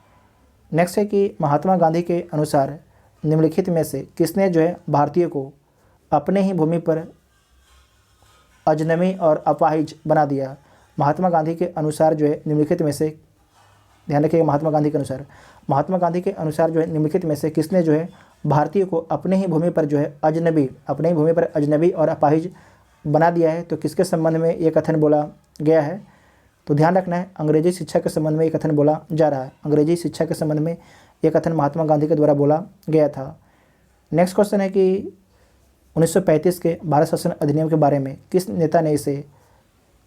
नेक्स्ट है कि महात्मा गांधी के अनुसार निम्नलिखित में से किसने जो है भारतीय को अपने ही भूमि पर अजनबी और अपाहिज बना दिया? महात्मा गांधी के अनुसार जो है निम्नलिखित में से, ध्यान रखिएगा, महात्मा गांधी के अनुसार जो है निम्नलिखित में से किसने जो है भारतीय को अपने ही भूमि पर जो है अजनबी और अपाहिज बना दिया है? तो किसके संबंध में ये कथन बोला गया है? तो ध्यान रखना है अंग्रेजी शिक्षा के संबंध में ये कथन बोला जा रहा है। अंग्रेजी शिक्षा के संबंध में ये कथन महात्मा गांधी के द्वारा बोला गया था। नेक्स्ट क्वेश्चन है कि 1935 के भारत शासन अधिनियम के बारे में किस नेता ने इसे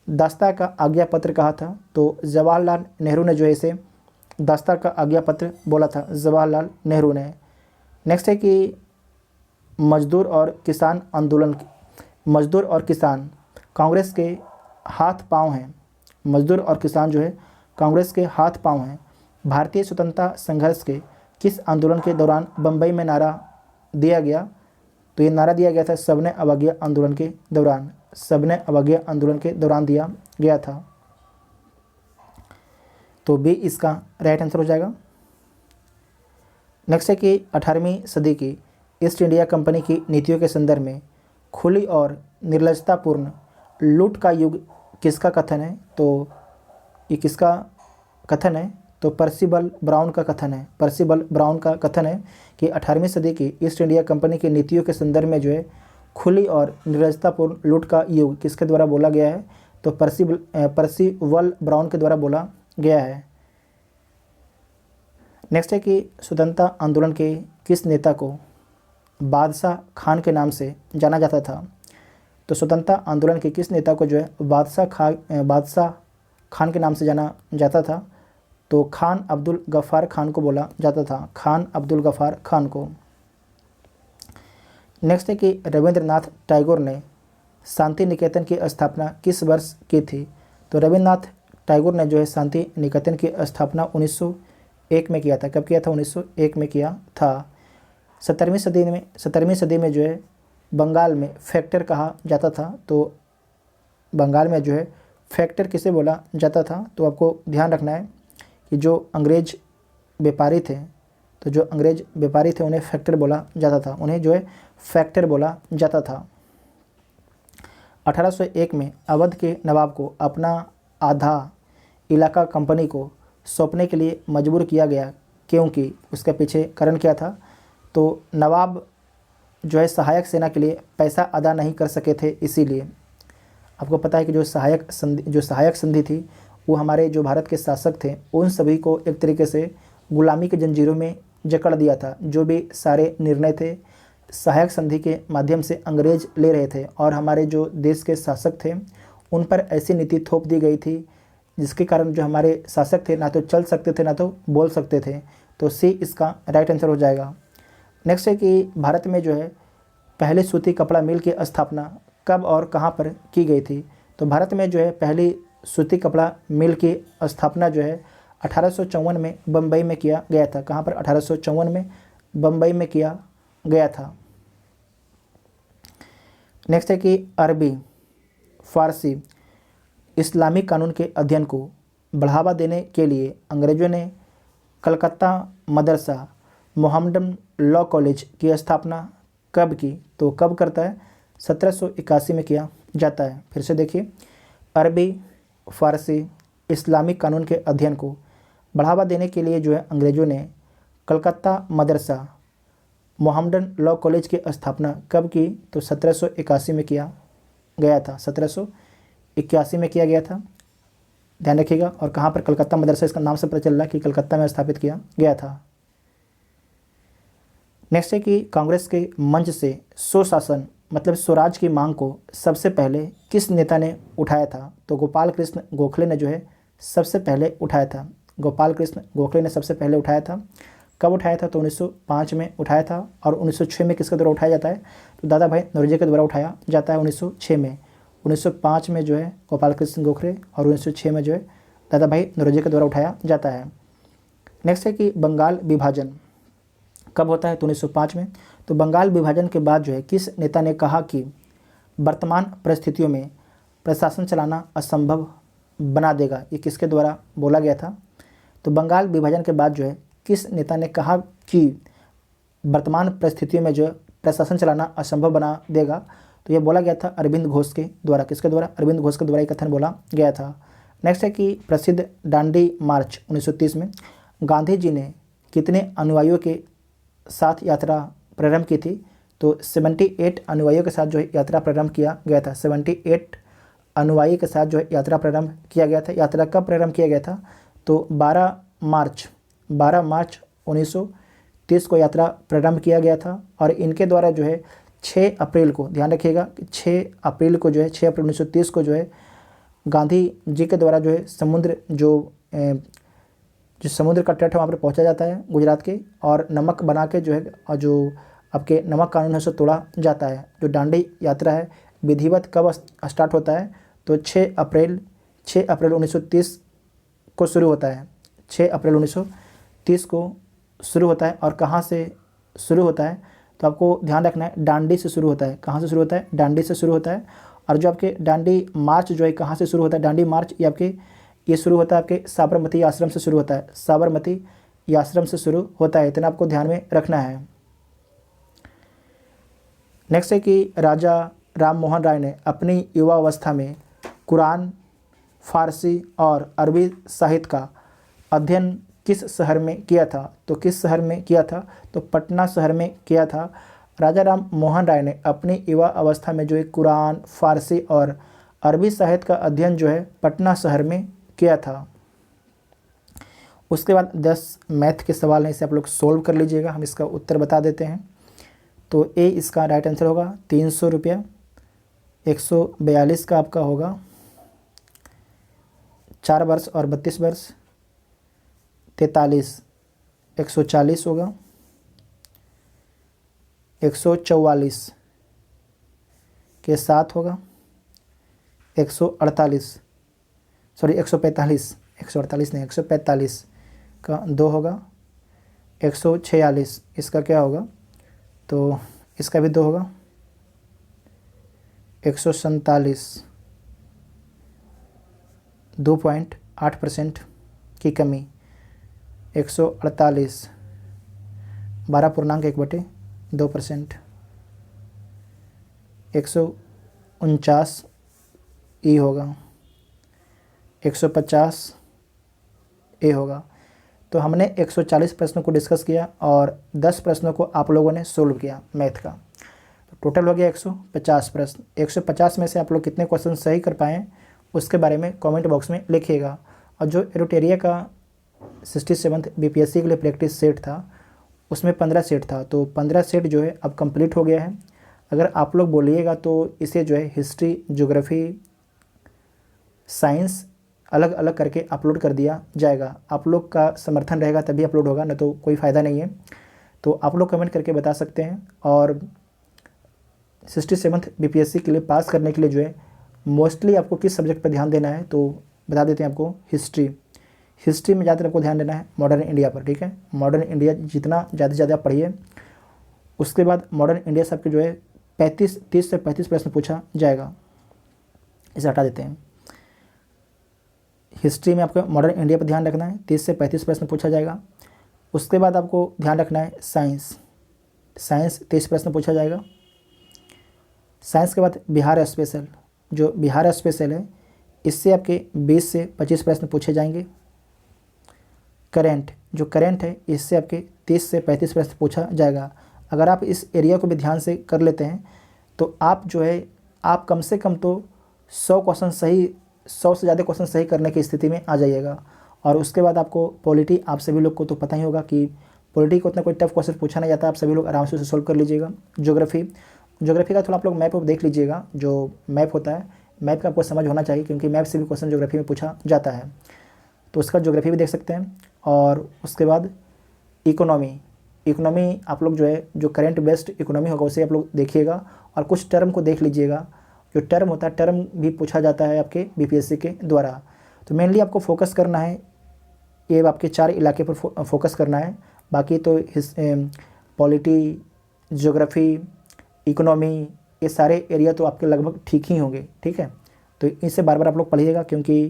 दास्ता का आज्ञा पत्र कहा था? तो जवाहरलाल नेहरू ने जो है इसे दास्ता का आज्ञा पत्र बोला था, जवाहरलाल नेहरू ने। नेक्स्ट है कि मजदूर और किसान कांग्रेस के हाथ पांव हैं। मजदूर और किसान जो है कांग्रेस के हाथ पांव हैं। भारतीय स्वतंत्रता संघर्ष के किस आंदोलन के दौरान बम्बई में नारा दिया गया? तो ये नारा दिया गया था सबने अवज्ञा आंदोलन के दौरान। सबने अवज्ञा आंदोलन के दौरान दिया गया था। तो बी इसका राइट आंसर हो जाएगा। नेक्स्ट है कि 18वीं सदी की ईस्ट इंडिया कंपनी की नीतियों के संदर्भ में खुली और निर्लजतापूर्ण लूट का युग किसका कथन है? तो ये किसका कथन है? तो पर्सिबल ब्राउन का कथन है। पर्सिबल ब्राउन का कथन है कि 18वीं सदी की ईस्ट इंडिया कंपनी की नीतियों के संदर्भ में जो है खुली और निर्लजतापूर्ण लूट का युग किसके द्वारा बोला गया है? तो पर्सिबल ब्राउन के द्वारा बोला गया है। नेक्स्ट है कि स्वतंत्रता आंदोलन के किस नेता को बादशाह खान के नाम से जाना जाता था? तो स्वतंत्रता आंदोलन के किस नेता को जो है बादशाह खान के नाम से जाना जाता था? तो खान अब्दुल गफ्फार खान को बोला जाता था, खान अब्दुल गफ्फार खान को। नेक्स्ट है कि रविंद्रनाथ टैगोर ने शांति निकेतन की स्थापना किस वर्ष की थी? तो रविंद्रनाथ टैगोर ने जो है शांति निकेतन की स्थापना 1901 में किया था। कब किया था? 1901 में किया था। 17वीं सदी में जो है बंगाल में फैक्टर कहा जाता था। तो बंगाल में जो है फैक्टर किसे बोला जाता था? तो आपको ध्यान रखना है कि जो अंग्रेज व्यापारी थे, उन्हें फैक्टर बोला जाता था, उन्हें जो है फैक्टर बोला जाता था। 1801 में अवध के नवाब को अपना आधा इलाका कंपनी को सौंपने के लिए मजबूर किया गया, क्योंकि उसके पीछे कारण क्या था? तो नवाब जो है सहायक सेना के लिए पैसा अदा नहीं कर सके थे, इसीलिए। आपको पता है कि जो सहायक संधि थी वो हमारे जो भारत के शासक थे उन सभी को एक तरीके से गुलामी के जंजीरों में जकड़ दिया था। जो भी सारे निर्णय थे सहायक संधि के माध्यम से अंग्रेज ले रहे थे, और हमारे जो देश के शासक थे उन पर ऐसी नीति थोप दी गई थी जिसके कारण जो हमारे शासक थे ना तो चल सकते थे ना तो बोल सकते थे। तो सी इसका राइट आंसर हो जाएगा। नेक्स्ट है कि भारत में जो है पहले सूती कपड़ा मिल की स्थापना कब और कहाँ पर की गई थी? तो भारत में जो है पहली सूती कपड़ा मिल की स्थापना जो है 1854 में बम्बई में किया गया था। कहाँ पर? 1854 में बम्बई में किया गया था। नेक्स्ट है कि अरबी, फारसी, इस्लामिक कानून के अध्ययन को बढ़ावा देने के लिए अंग्रेजों ने Calcutta Madrasa Mohammedan law college की स्थापना कब की? तो कब करता है? 1781 में किया जाता है। फिर से देखिए, अरबी, फ़ारसी, इस्लामिक कानून के अध्ययन को बढ़ावा देने के लिए जो है अंग्रेज़ों ने Calcutta Madrasa Mohammedan law college की स्थापना कब की? तो 1781 में किया गया था। 1781 में किया गया था, ध्यान रखिएगा। और कहाँ पर? कलकत्ता मदरसा, इसका नाम से पता चल रहा है कि कलकत्ता में स्थापित किया गया था। नेक्स्ट है कि कांग्रेस के मंच से स्वशासन मतलब स्वराज की मांग को सबसे पहले किस नेता ने उठाया था? तो गोपाल कृष्ण गोखले ने जो है सबसे पहले उठाया था। गोपाल कृष्ण गोखले ने सबसे पहले उठाया था। कब उठाया था? तो 1905 में उठाया था। और 1906 में किसके द्वारा उठाया जाता है? तो दादा भाई नौरोजी के द्वारा उठाया जाता है 1906 में। 1905 में जो है गोपाल कृष्ण गोखले और 1906 में जो है दादा भाई नौरोजी के द्वारा उठाया जाता है। नेक्स्ट है कि बंगाल विभाजन कब होता है? तो 1905 में। तो बंगाल विभाजन के बाद जो है किस नेता ने कहा कि वर्तमान परिस्थितियों में प्रशासन चलाना असंभव बना देगा? ये किसके द्वारा बोला गया था? तो बंगाल विभाजन के बाद जो है किस नेता ने कहा कि वर्तमान परिस्थितियों में जो है प्रशासन चलाना असंभव बना देगा? तो ये बोला गया था अरविंद घोष के द्वारा। किसके द्वारा? अरविंद घोष के द्वारा ये कथन बोला गया था। नेक्स्ट है कि प्रसिद्ध दांडी मार्च 1930 में गांधी जी ने कितने अनुयायियों के साथ यात्रा प्रारंभ की थी? तो 78 अनुयायियों के साथ जो है यात्रा प्रारंभ किया गया था। 78 अनुयायी के साथ जो है यात्रा प्रारंभ किया गया था। यात्रा कब प्रारंभ किया गया था? तो 12 मार्च 1930 को यात्रा प्रारंभ किया गया था। और इनके द्वारा जो है 6 अप्रैल को, ध्यान रखिएगा, 6 अप्रैल को जो है 6 अप्रैल 1930 को जो है गांधी जी के द्वारा जो है समुद्र जो समुद्र का तट है वहाँ पर पहुँचा जाता है गुजरात के, और नमक बना के जो है और जो आपके नमक कानून है उसे तोड़ा जाता है। जो दांडी यात्रा है विधिवत कब स्टार्ट होता है? तो 6 अप्रैल 1930 को शुरू होता है। 6 अप्रैल 1930 को शुरू होता है। और कहाँ से शुरू होता है? तो आपको ध्यान रखना है दांडी से शुरू होता है। कहाँ से शुरू होता है? दांडी से शुरू होता है। और जो आपके दांडी मार्च जो है कहाँ से शुरू होता है? दांडी मार्च ये शुरू होता है आपके साबरमती आश्रम से शुरू होता है। साबरमती आश्रम से शुरू होता है, इतना आपको ध्यान में रखना है। नेक्स्ट है कि राजा राम मोहन राय ने अपनी युवा अवस्था में कुरान, फारसी और अरबी साहित्य का अध्ययन किस शहर में किया था? तो किस शहर में किया था? तो पटना शहर में किया था। राजा राम मोहन राय ने अपनी युवा अवस्था में जो है कुरान, फारसी और अरबी साहित्य का अध्ययन जो है पटना शहर में किया था। उसके बाद 10 मैथ के सवाल हैं, इसे आप लोग सोल्व कर लीजिएगा, हम इसका उत्तर बता देते हैं। तो ए इसका राइट आंसर होगा 300 रुपया। 142 का आपका होगा 4 वर्ष और 32 वर्ष। 43 140 होगा। 144 के 7 होगा। 148 नहीं 145 का 2 होगा। 146 इसका क्या होगा? तो इसका भी 2 होगा। 147 2.8% की कमी। 148 12.1/2%। 149 ई होगा। 150 ए होगा। तो हमने 140 प्रश्नों को डिस्कस किया और 10 प्रश्नों को आप लोगों ने सोल्व किया मैथ का। तो टोटल हो गया 150 प्रश्न। 150 में से आप लोग कितने क्वेश्चन सही कर पाएँ उसके बारे में कमेंट बॉक्स में लिखिएगा। और जो एरोटेरिया का 67th बीपीएससी के लिए प्रैक्टिस सेट था उसमें 15 सेट था, तो 15 सेट जो है अब कंप्लीट हो गया है। अगर आप लोग बोलिएगा तो इसे जो है हिस्ट्री, ज्योग्राफी, साइंस अलग अलग करके अपलोड कर दिया जाएगा। आप लोग का समर्थन रहेगा तभी अपलोड होगा, न तो कोई फ़ायदा नहीं है। तो आप लोग कमेंट करके बता सकते हैं। और 67th बीपीएससी के लिए पास करने के लिए जो है मोस्टली आपको किस सब्जेक्ट पर ध्यान देना है तो बता देते हैं आपको। हिस्ट्री में ज़्यादातर आपको ध्यान देना है मॉडर्न इंडिया पर, ठीक है। मॉडर्न इंडिया जितना ज़्यादा से ज़्यादा पढ़िए। उसके बाद मॉडर्न इंडिया से आपके जो है 30 से 35 प्रश्न पूछा जाएगा, इसे हटा देते हैं। हिस्ट्री में आपको मॉडर्न इंडिया पर ध्यान रखना है, 30 से 35 प्रश्न पूछा जाएगा। उसके बाद आपको ध्यान रखना है साइंस 30 प्रश्न पूछा जाएगा। साइंस के बाद बिहार स्पेशल, जो बिहार स्पेशल है इससे आपके 20 से 25 प्रश्न पूछे जाएंगे। करंट है इससे आपके 30 से 35 प्रश्न पूछा जाएगा। अगर आप इस एरिया को भी ध्यान से कर लेते हैं तो आप जो है आप कम से कम तो 100 से ज़्यादा क्वेश्चन सही करने की स्थिति में आ जाइएगा। और उसके बाद आपको पॉलिटी, आप सभी लोग को तो पता ही होगा कि पॉलिटी को उतना कोई टफ क्वेश्चन पूछा नहीं जाता, आप सभी लोग आराम से उसे सोल्व कर लीजिएगा। ज्योग्राफी का थोड़ा आप लोग मैप देख लीजिएगा, जो मैप होता है मैप का आपको समझ होना चाहिए क्योंकि मैप से भी क्वेश्चन ज्योग्राफी में पूछा जाता है, तो उसका ज्योग्राफी भी देख सकते हैं। और उसके बाद इकोनॉमी आप लोग जो है जो करंट बेस्ड इकोनॉमी होगा उसे आप लोग देखिएगा और कुछ टर्म को देख लीजिएगा। जो टर्म होता है टर्म भी पूछा जाता है आपके बीपीएससी के द्वारा। तो मेनली आपको फोकस करना है ये आपके 4 इलाके पर फोकस करना है। बाकी तो पॉलिटी, ज्योग्राफी, इकोनॉमी ये सारे एरिया तो आपके लगभग ठीक ही होंगे, ठीक है। तो इनसे बार बार आप लोग पढ़िएगा क्योंकि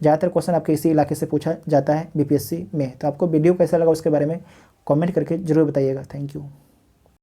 ज़्यादातर क्वेश्चन आपके इसी इलाके से पूछा जाता है बीपीएससी में। तो आपको वीडियो कैसा लगा उसके बारे में कमेंट करके ज़रूर बताइएगा। Thank you.